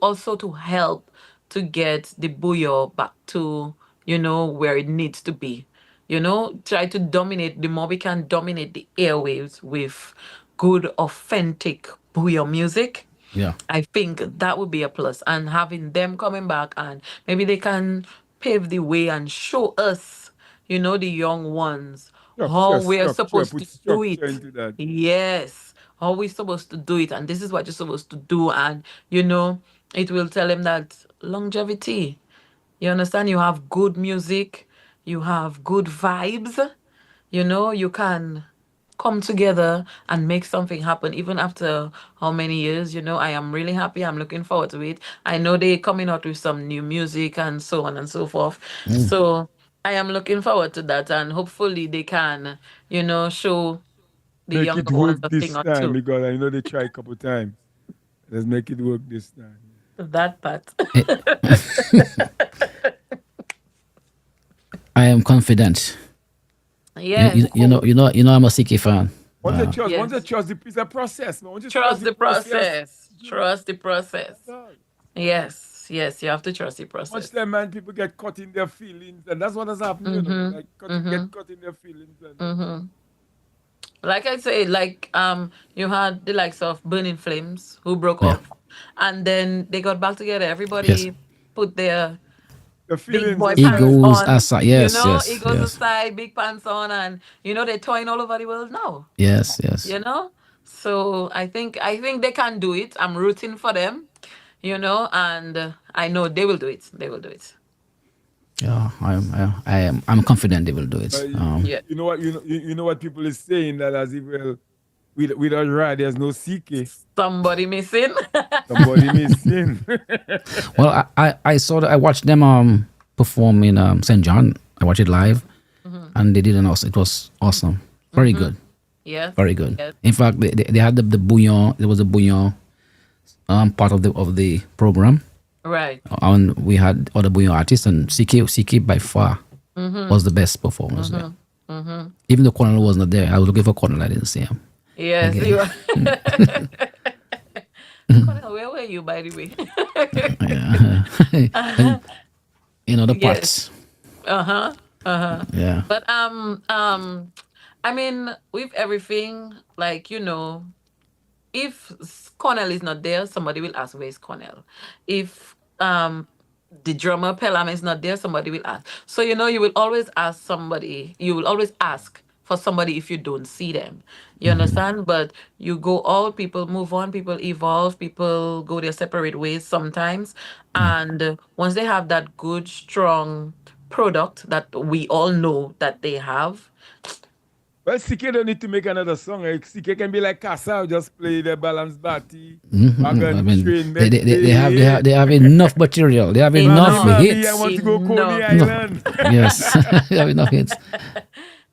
also to help to get the Booyah back to, where it needs to be. Try to dominate, the more we can dominate the airwaves with good, authentic Booyah music. Yeah. I think that would be a plus. And having them coming back, and maybe they can pave the way and show us, the young ones, how we're supposed Put to do structure it. into that. Yes, how we're supposed to do it. And this is what you're supposed to do. And, it will tell them that longevity. You understand? You have good music, you have good vibes, you can come together and make something happen even after how many years. I am really happy. I'm looking forward to it. I know they're coming out with some new music and so on and so forth. So I am looking forward to that, and hopefully they can, show the Make it younger ones work a thing this or time two. because I know they try a couple times. Let's make it work this time. That part. Eh, I am confident. You, Yes, you, you know, you know, you know, I'm a CK fan. Once you yes. trust the it's a process, man. Once you trust Trust the the process, process. Trust the process. that's all. Yes, yes, you have to trust the Much process. time, man, people get caught in their feelings, and that's what has happened, Mm-hmm. Like Mm-hmm. get caught in their feelings, and Mm-hmm. Like I say, like you had the likes of Burning Flames who broke Yeah. off, and then they got back together. Yes. Everybody put their the big feelings boy pants aside. Egos on, aside. Yes. Yes. egos Yes. aside, big pants on, and they're touring all over the world now. Yes. Yes. You know, so I think they can do it. I'm rooting for them. And I know they will do it. They will do it. Yeah. I'm confident they will do it. But Yeah. you know what you know what people is saying that as if well, without Ra, there's no CK. Somebody missing. Somebody missing. Well, I saw that I watched them perform in St. John. I watched it live, and they did an awesome. It was awesome. Very good. Yes. Very good. Yes. In fact, they had the bouillon. There was a bouillon part of the program. Right. And we had other bouillon artists, and CK by far was the best performance there. Even though Cornell was not there, I was looking for Cornell. I didn't see him. Yes. Okay. You are. Colonel, where were you, by the way? Yeah. And, the Yes. parts. Uh huh. Uh huh. Yeah. But I mean, with everything, like if Cornell is not there, somebody will ask where is Cornell. If the drummer Pelham is not there, somebody will ask. So you will always ask somebody. You will always ask for somebody if you don't see them. You understand? But you go out, people move on, people evolve, people go their separate ways sometimes. Yeah. And once they have that good, strong product that we all know that they have. Well, CK don't need to make another song. CK can be like Casa, just play the balance batty, I wagon mean, train, they have enough material. They have Mommy, enough Enough. mommy, I hits. want to go Coney Enough. No. Island. Yes, they have enough hits.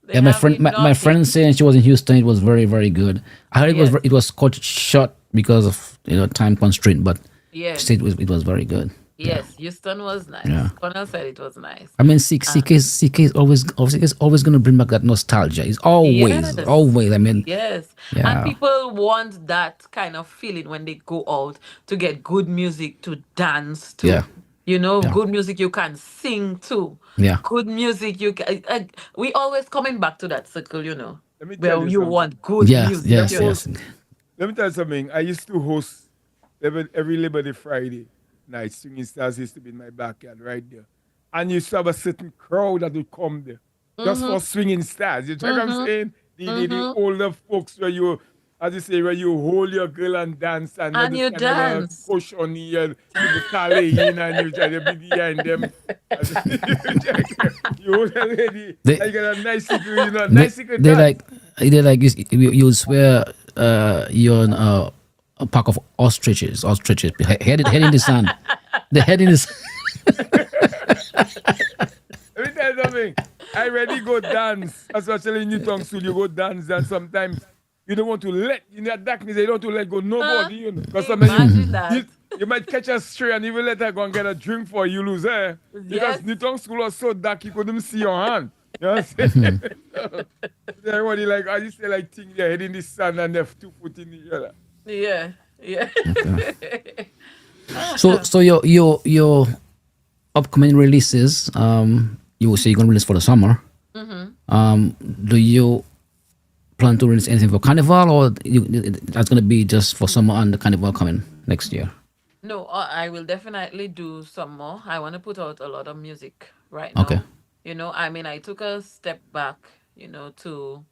They Yeah, my have friend, my enough friend hits. saying she was in Houston. It was very, very good. I heard Yes. it was cut short because of time constraint, but Yes. still it was very good. Yeah, Yes. Houston was nice. yeah. Cornell said it was nice. I mean, CK is always going to bring back that nostalgia. It's always, Yes. always. I mean, Yes. And yeah, people want that kind of feeling when they go out to get good music to dance yeah, to. yeah, Good music you can sing to. yeah. Good music you can. We always coming back to that circle, Let me tell where you you something. want good Yes, music. yes, Most, yes. let me tell you something. I used to host every Labor Day Friday night. Swinging Stars used to be in my backyard right there. And you used to have a certain crowd that would come there just for Swinging Stars. You check what I'm saying? The Mm-hmm. older folks where you, as you say, where you hold your girl and dance and you And just you kind of dance. push on you, people call in and you try to be behind them. You hold the lady, They, and you got a nice secret, they, nice secret they dance. like either like you would swear you're a pack of ostriches, head in the sun, the head in the sun. Let me tell you something. I already go dance, especially in Newton School. You go dance, and sometimes you don't want to in that darkness, you don't want to let go nobody, you know. Because sometimes you might catch a stray and even let her go and get a drink for you, lose her. Because Yes. Newton School was so dark, you couldn't see your hand. You know what I'm saying? So, everybody, like, I used to like, think their head in the sun and their 2 foot in the other. Yeah. Yeah. So your upcoming releases, you will say you're gonna release for the summer. Do you plan to release anything for Carnival, or that's gonna be just for summer and the Carnival coming next year? No, I will definitely do some more. I want to put out a lot of music right Okay. now. You know, I mean, I took a step back, you know, to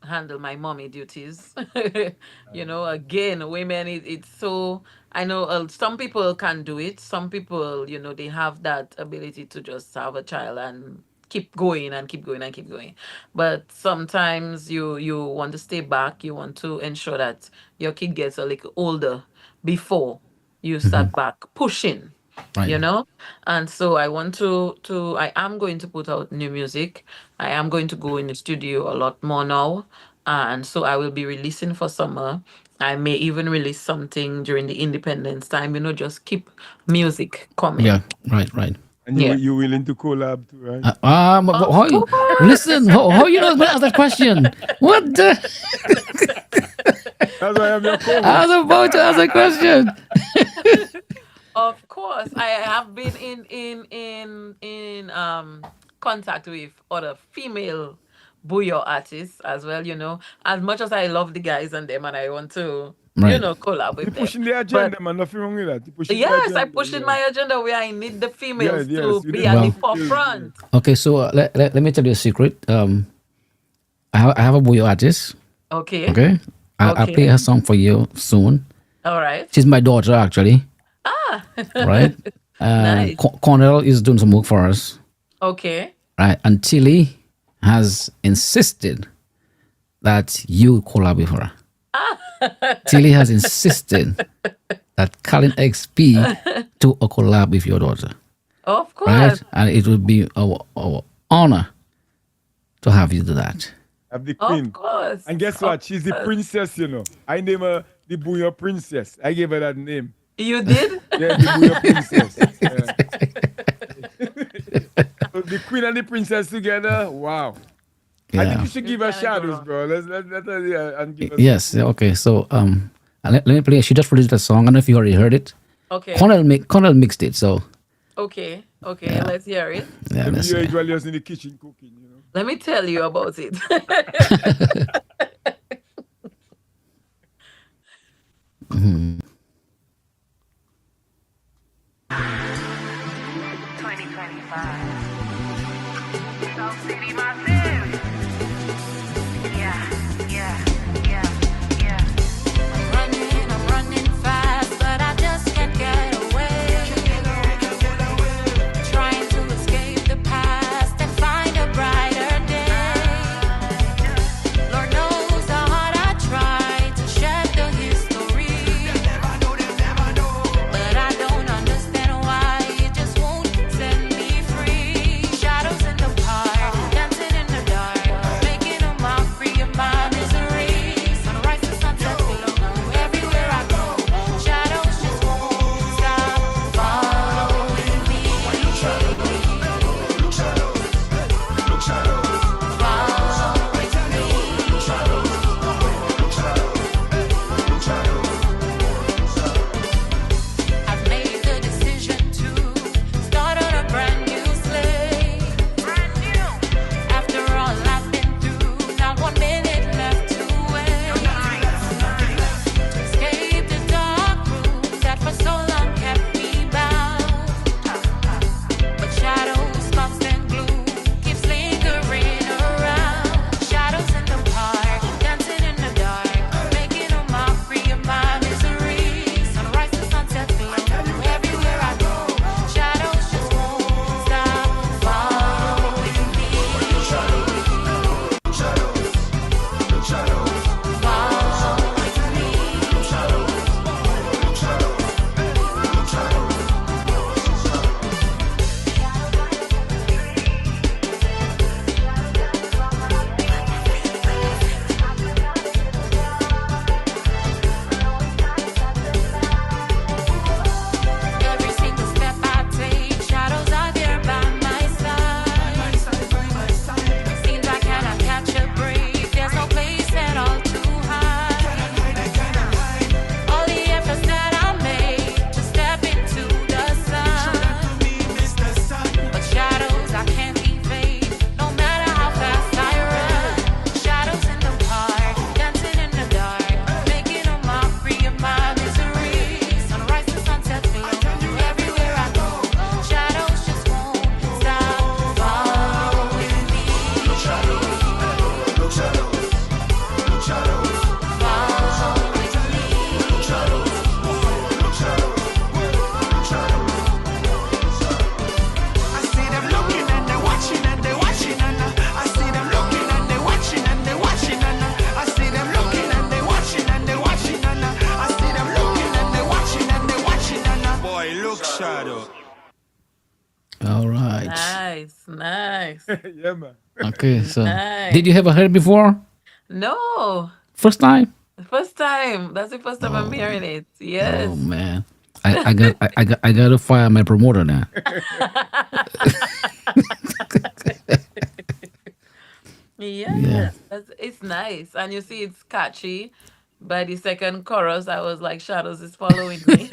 handle my mommy duties. You know, again, women, it's so, I know some people can do it. Some people, you know, they have that ability to just have a child and keep going and keep going and keep going. But sometimes you want to stay back. You want to ensure that your kid gets a little older before you start back pushing, Right. you know. And so I want to I am going to put out new music. I am going to go in the studio a lot more now, and so I will be releasing for summer. I may even release something during the independence time, you know, just keep music coming. Yeah. Right. And Yeah. you willing to collab too, right? Of How, course. listen, how you know ask that question? What the? That's why I'm your co-host. I was about to ask a question. Of course, I have been in contact with other female bouyon artists as well. You know, as much as I love the guys and them, and I want to, you Right. know, collab You with them. pushing the But agenda, man. Nothing wrong with that. You pushing the yes, agenda. I push in yeah. my agenda where I need the females Yes, to you be did at the that. forefront. Okay, so let me tell you a secret. I have a boy artist. Okay. Okay, I'll Okay. play a song for you soon. All right. She's my daughter, actually. Right. Nice. Cornell is doing some work for us. Okay. Right, and Tilly has insisted that you collab with her. Tilly has insisted that Colin XP do a collab with your daughter. Of Right? course. And it would be our honor to have you do that. Have the queen. Of course. And guess what? She's the princess, you know. I name her the Bouyon Princess. I gave her that name. You did? Yeah, the Bouyon Princess. Yeah. So the queen and the princess together. Wow. I think Yeah. you should give her can't go shadows, wrong. bro. Let her and give us. Yes. Okay. So let me play. She just released a song. I don't know if you already heard it. Okay. Cornell mixed it. So Okay. Let's hear it. yeah. Maybe Let's you see. while you're in the kitchen cooking, you know. Let me tell you about it. I'm running fast, but I just can't get away. Trying to escape the past and find a brighter day. Nice, nice, Yeah, man. Okay, so did nice. you ever heard before? No, First time? first time. That's the first time I'm Oh, hearing it. oh Yes. man. I got to fire my promoter now. Yeah. Yes, it's nice. And you see, it's catchy. By the second chorus, I was like, Shadows is following me.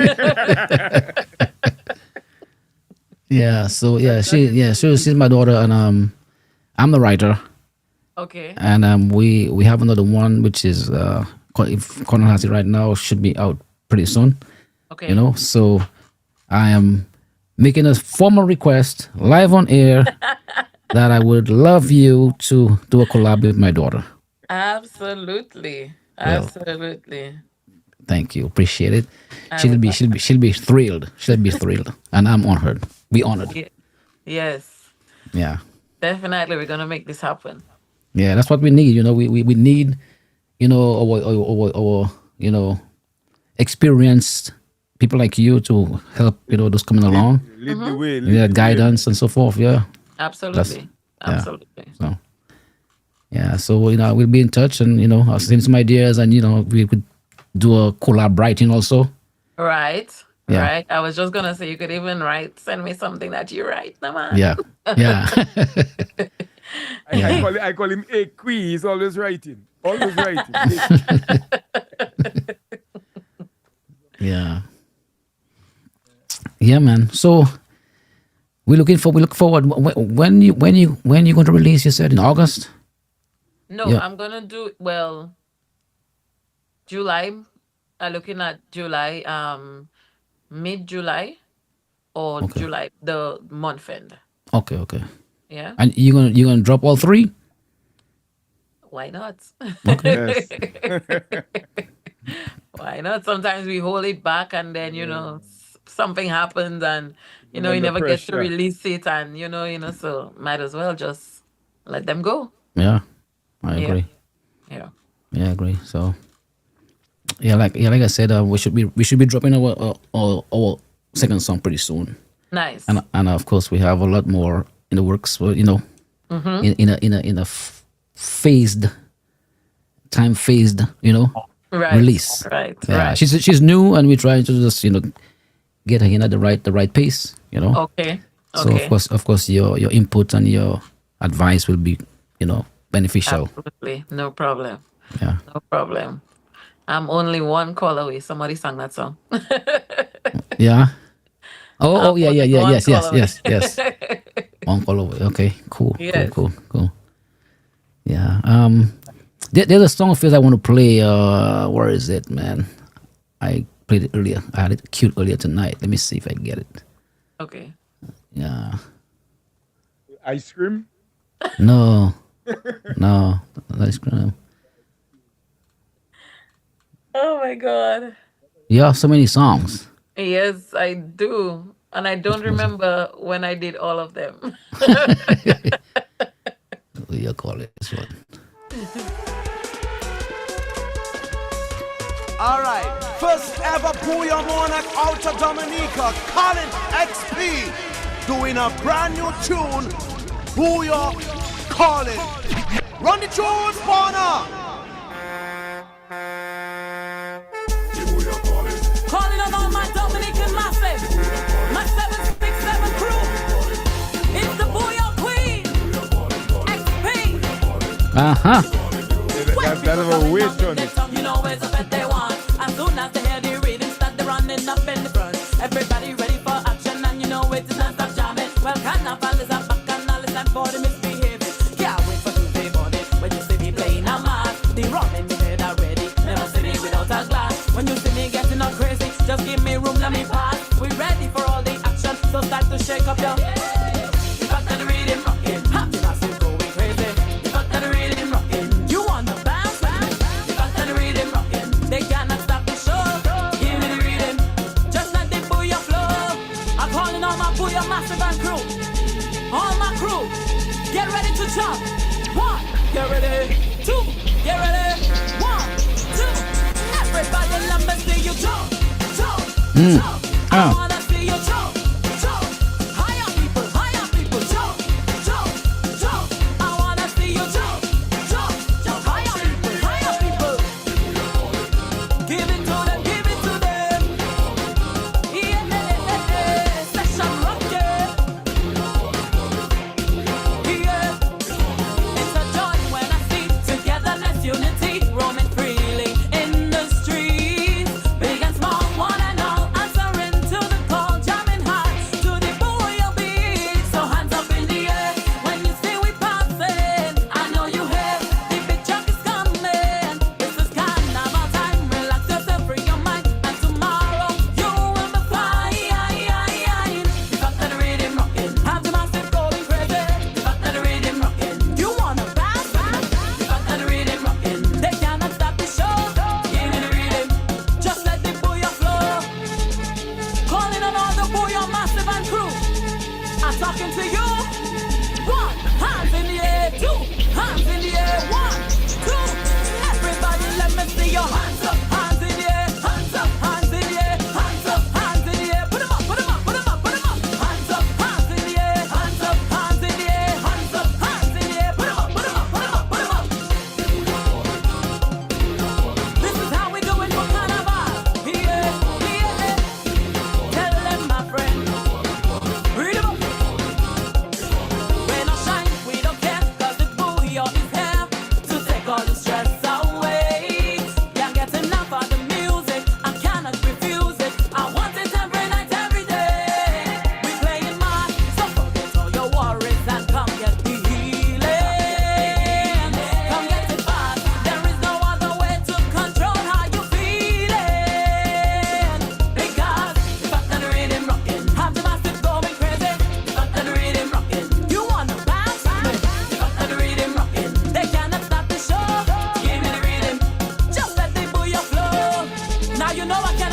Yeah. So yeah, That is she's my daughter, and I'm the writer, Okay. and we have another one which is if Cornell has it right now, should be out pretty soon. You Okay. know, so I am making a formal request live on air that I would love you to do a collab with my daughter. Absolutely. Well, Absolutely. thank you, appreciate it. I would love She'll be thrilled. She'll be thrilled, and I'm honored. Be honored. it. Yes. Yeah, Definitely, we're gonna make this happen. yeah, that's what we need. You know, we need, you know, our experienced people like you to help, you know, those coming lead, along. lead the way. Yeah, Lead the way. guidance and so forth. Yeah, that's Absolutely. yeah. Absolutely. So yeah, so you know, we'll be in touch, and you know, I'll send some ideas, and you know, we could do a collab writing also. Right. Yeah. Right. I was just gonna say you could even write, send me something that you write, no man. Yeah, yeah, Yeah. I call him a He's always writing. Always writing. yeah, yeah, man. So we look forward. When you going to release? You said in August. No, Yeah. I'm gonna do well, July. Looking at July, mid July or Okay. July, the month end. Okay, okay. Yeah. And you gonna drop all three? Why not? Yes. Why not? Sometimes we hold it back and then, something happens and, you Under never get to pressure. release it and, so might as well just let them go. Yeah, I Yeah. agree. Yeah. Yeah, I agree. So like I said, we should be dropping our second song pretty soon, Nice. and of course we have a lot more in the works. Well, you know, in a phased you know, Right. release. Right. Yeah, Right. she's new, and we're trying to just get her in at the right pace. You know. Okay. So Okay. of course your input and your advice will be beneficial. Absolutely. No problem. Yeah. No problem. I'm only one call away. Somebody sang that song. Yeah. Oh yeah, only one yes, call away. yes. One call away. Okay, cool, Yes. cool. Yeah. There's a song of yours I want to play. Where is it, man? I played it earlier. I had it queued earlier tonight. Let me see if I can get it. Okay. Yeah. Ice cream. No. That's good. Oh my God. You have so many songs. Yes, I do. And I don't remember when I did all of them. What do you call it? This one. All right, first ever Booyah Monarch out of Dominica, Colin XP, doing a brand new tune, Booyah Colin. Run the tune, spawner! Calling on all my Dominican massive, my 767 crew. It's the Booyah Queen, XP. Uh-huh. That have a weight on it. You know where's the bet they want. As soon as they hear the rhythm, start they running up in the front. Everybody ready for action, and you know it is not stop jamming. Well, carnival is a bacchanal, it's time for the misbehaving. Can't wait for Tuesday morning when you see me playing a mass. The rum in the head already, never see me without a glass. When you see me getting all crazy, just give me room, let me pass. We ready for all the action, so start to shake up your. The fact that the rhythm rocking, ha, the massive going crazy. The fact that the rhythm rocking, you want the bounce, the fact that the rhythm rocking, they cannot stop the show. Give me the rhythm, just let the booyah flow. I'm calling all my booyah massive and crew, all my crew, get ready to jump. 1, get ready. 2, get ready. 1, 2, everybody let me see you jump, jump, jump. I wanna see you jump, jump. Higher people, jump,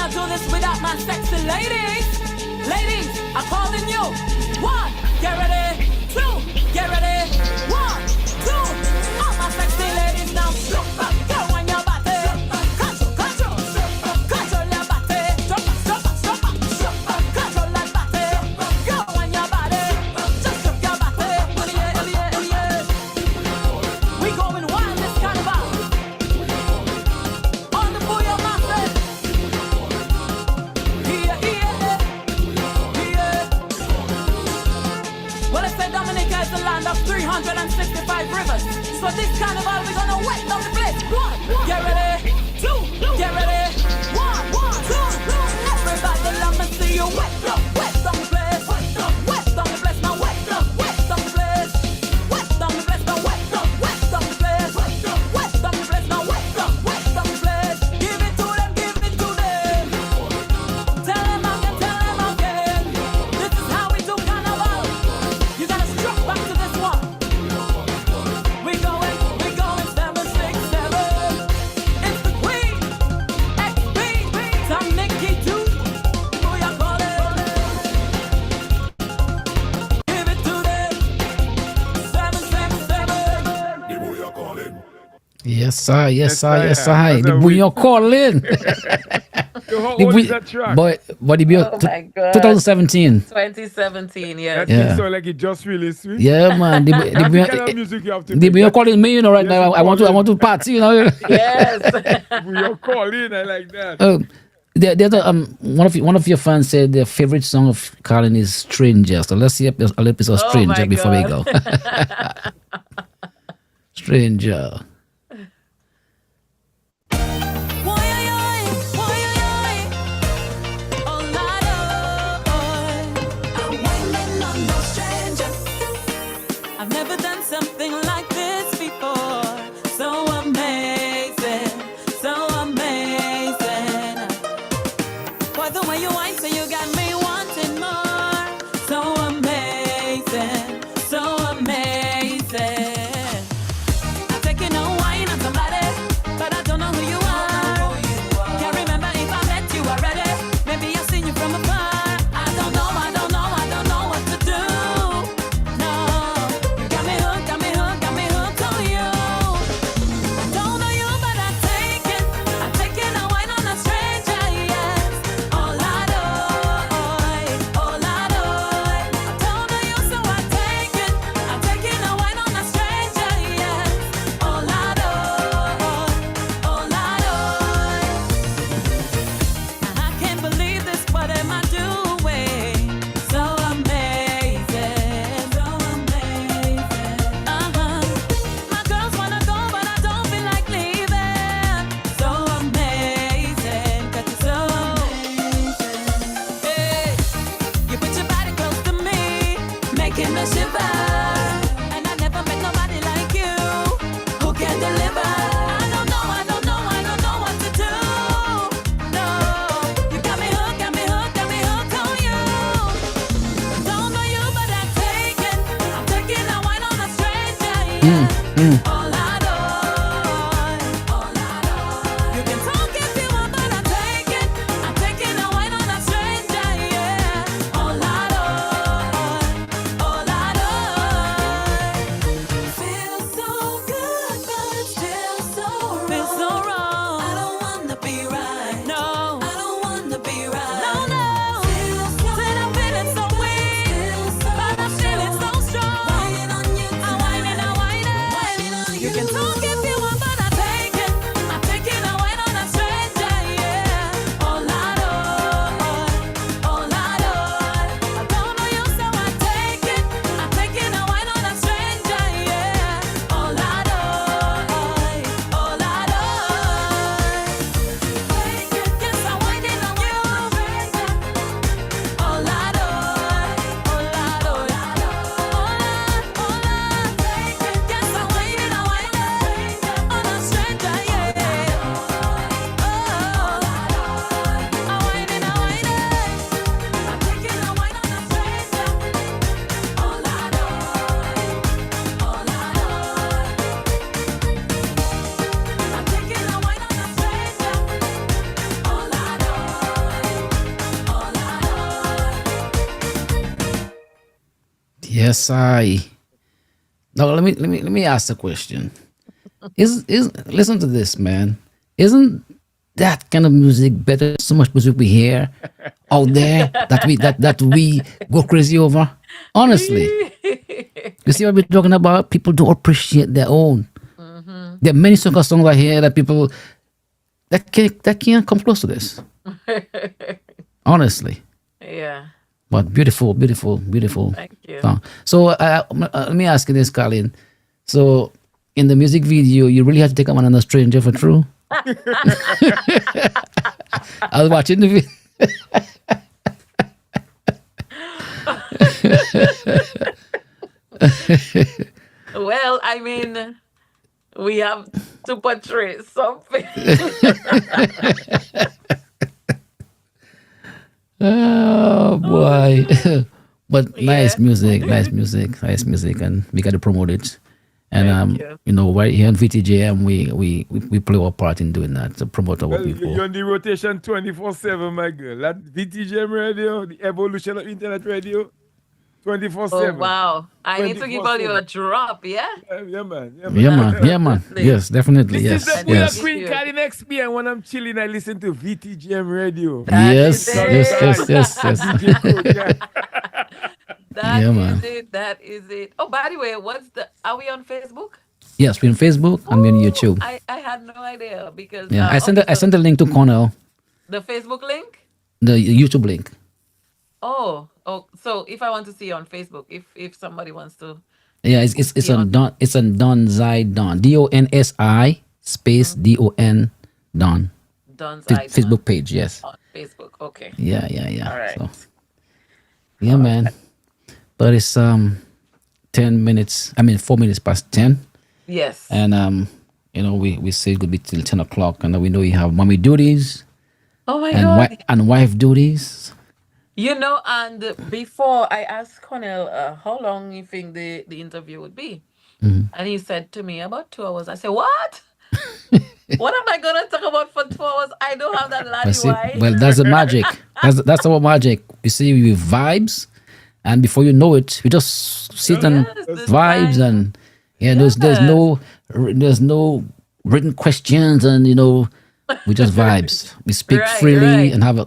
cannot do this without my sexy ladies. Ladies, I'm calling you. 1, get ready. 2, get ready. 1, 2. All my sexy ladies now. Go on your body. Control, control. Control your body. Drop, control that body. Go on your body. Just drop your body. We going wild this carnival. On the booyah masses. Well, I said Dominica is the land of 365 rivers. So this carnival, we're gonna wet down the place. 1, get ready. 2, get ready. 1, 2. Everybody, let me see you wet down the place. Wet down the place, now wet down the place. Wet down the place, now wet down the place. Wet down the place, now wet down the place. Give it to them, give it to them. Tell them again. This is how we do carnival. You gotta struck back to this one. We going 767. It's the Queen, XB, Tom Nicky too. Who ya calling? Give it to them. 777. Yes, sir. Yes, sir. Yes, sir. That's The a Bouillon calling. So how The old is Bouillon- that track? but the Bouillon, Oh my God. 2017. 2017, yes. That Yeah. thing sound like it just released. Sweet. Yeah, man. The That's the kind of Bouillon, music you have to the make. Bouillon calling me, you know, right Yes, now. you I want calling. to party, you know. Yes. You're calling, I like that. There's one of your fans said their favorite song of Colin is Stranger. So let's see a little piece of Oh Stranger my before we God. go. Stranger. I've never done something like this before. So amazing, so amazing. Boy, the way you whine, so you got me wanting more. So amazing, so amazing. I'm taking over. Yes, I. Now let me ask a question. Is listen to this, man. Isn't that kind of music better? So much music we hear out there that we go crazy over. Honestly, you see what we're talking about? People don't appreciate their own. There are many songs I hear that people that can't come close to this. Honestly, Yeah. but beautiful, beautiful, beautiful Thank you. song. So let me ask you this, Colin. So in the music video, you really have to take on another stranger for true. I was watching the video. Well, I mean, we have to portray something. Oh boy. But Yeah. nice music, nice music, and we got to promote it. And Thank you. right here on VTJM, we play our part in doing that to promote our Well, people. you're on the rotation 24/7, my girl. That VTGM radio, the evolution of internet radio, Oh 24/7. wow. I need to give all you a 24/7. drop, yeah? Yeah, man. Yeah, Yeah, man. man. Yeah, man. Absolutely. Yes, definitely. This is the Yes, I need to Booyah yes, give Queen you Cardi next and when I'm chilling, I listen to VTGM radio. that yes, is yes, yes, it. yes, yes. DJ Code, yeah. That Yeah, is man. it. That is it. Oh, by the way, are we on Facebook? Yes, we're on Facebook and we're on Oh, YouTube. I had no idea because Yeah, I sent okay, I so sent the link to Cornell, the Facebook link. the YouTube link. Oh, so if I want to see on Facebook, if somebody wants to Yeah, it's see on on Don Zai Don DONSI space DON Don Don's Eye Facebook page. Yes. on Facebook, okay. Yeah, yeah, yeah. All right. So yeah, man. But it's 10 minutes. I mean 4 minutes past 10, Yes. and we say goodbye till 10 o'clock, and we know you have mommy duties Oh my and God. wife duties. And before I asked Cornell how long you think the interview would be, Mm-hmm. and he said to me about 2 hours. I said, "What? What am I gonna talk about for 2 hours? I don't have that But laddie see, wine." well, that's the magic. That's our magic. You see, we vibes, and before you know it, we just sit and Yes, the vibes, time. and there's Yes. no written questions, and we just vibes. We speak Right, freely right. and have a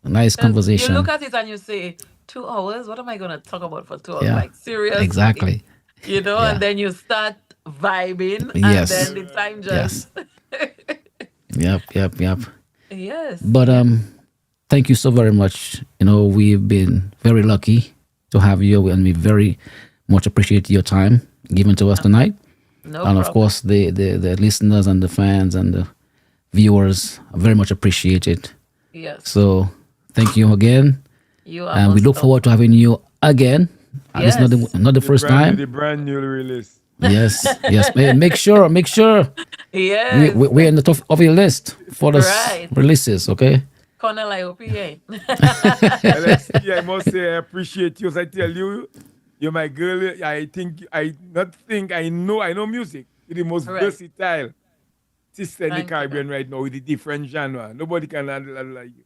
nice 'Cause you conversation. look at it and you say, 2 hours? What am I gonna talk about for 2 hours? Yeah, Like seriously, exactly. Yeah. And then you start vibing, and Yes. then the time Yes. just Yep. yes. But thank you so very much. We've been very lucky to have you, and we very much appreciate your time given to us tonight. No And of problem. course, the listeners and the fans and the viewers very much appreciate it. Yes. So thank you again, You are and we most look forward to having you again. And it's not Yes. the first time. The brand new release. Yes, yes. Make sure Yes. we're in the top of your list for the Right. releases. Okay. Colonel, I hope you ain't. Alexi, I must say I appreciate you. As I tell you, you're my girl. I know music. You're the most Right. versatile sister in the Thank you. Caribbean right now with the different genre. Nobody can handle it like you.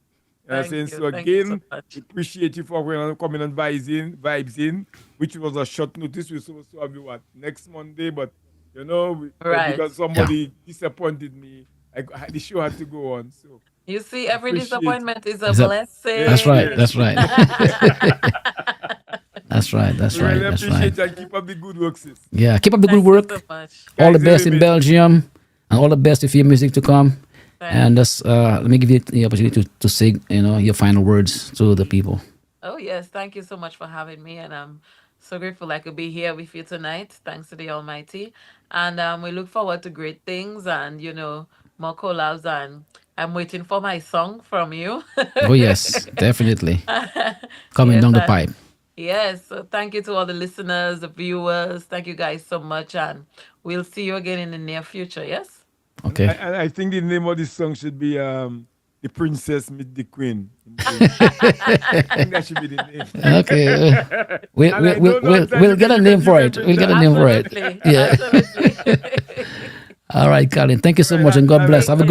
You know what I'm saying? Thank you. So Thank you so again, much. appreciate you for coming on vibes in, which was a short notice. We were supposed to have you next Monday, but Right. because somebody disappointed me, the show had to go on. So You see, every Appreciate- disappointment is a Is that- blessing. That's right. That's right. That's right. That's we right. really That's appreciate right. and keep up the good work, sis. Yeah. Keep up the Thank good you work. so much. All the Sky's the best in limit. Belgium, and all the best with your music to come. Thanks. And let me give you the opportunity to say, your final words to the people. Oh, yes. Thank you so much for having me. And I'm so grateful I could be here with you tonight. Thanks to the Almighty. And we look forward to great things and, more collabs. And I'm waiting for my song from you. Oh yes, definitely coming Yes, down the and- pipe. Yes. So thank you to all the listeners, the viewers. Thank you guys so much. And we'll see you again in the near future. Yes? Okay. I think the name of this song should be The Princess Meet the Queen. I think that should be the name. Okay. And I don't know We'll get a name for it. We'll get a name for it. Absolutely. Yeah. Absolutely. All right, Colin. Thank you so much, and God bless. Have a good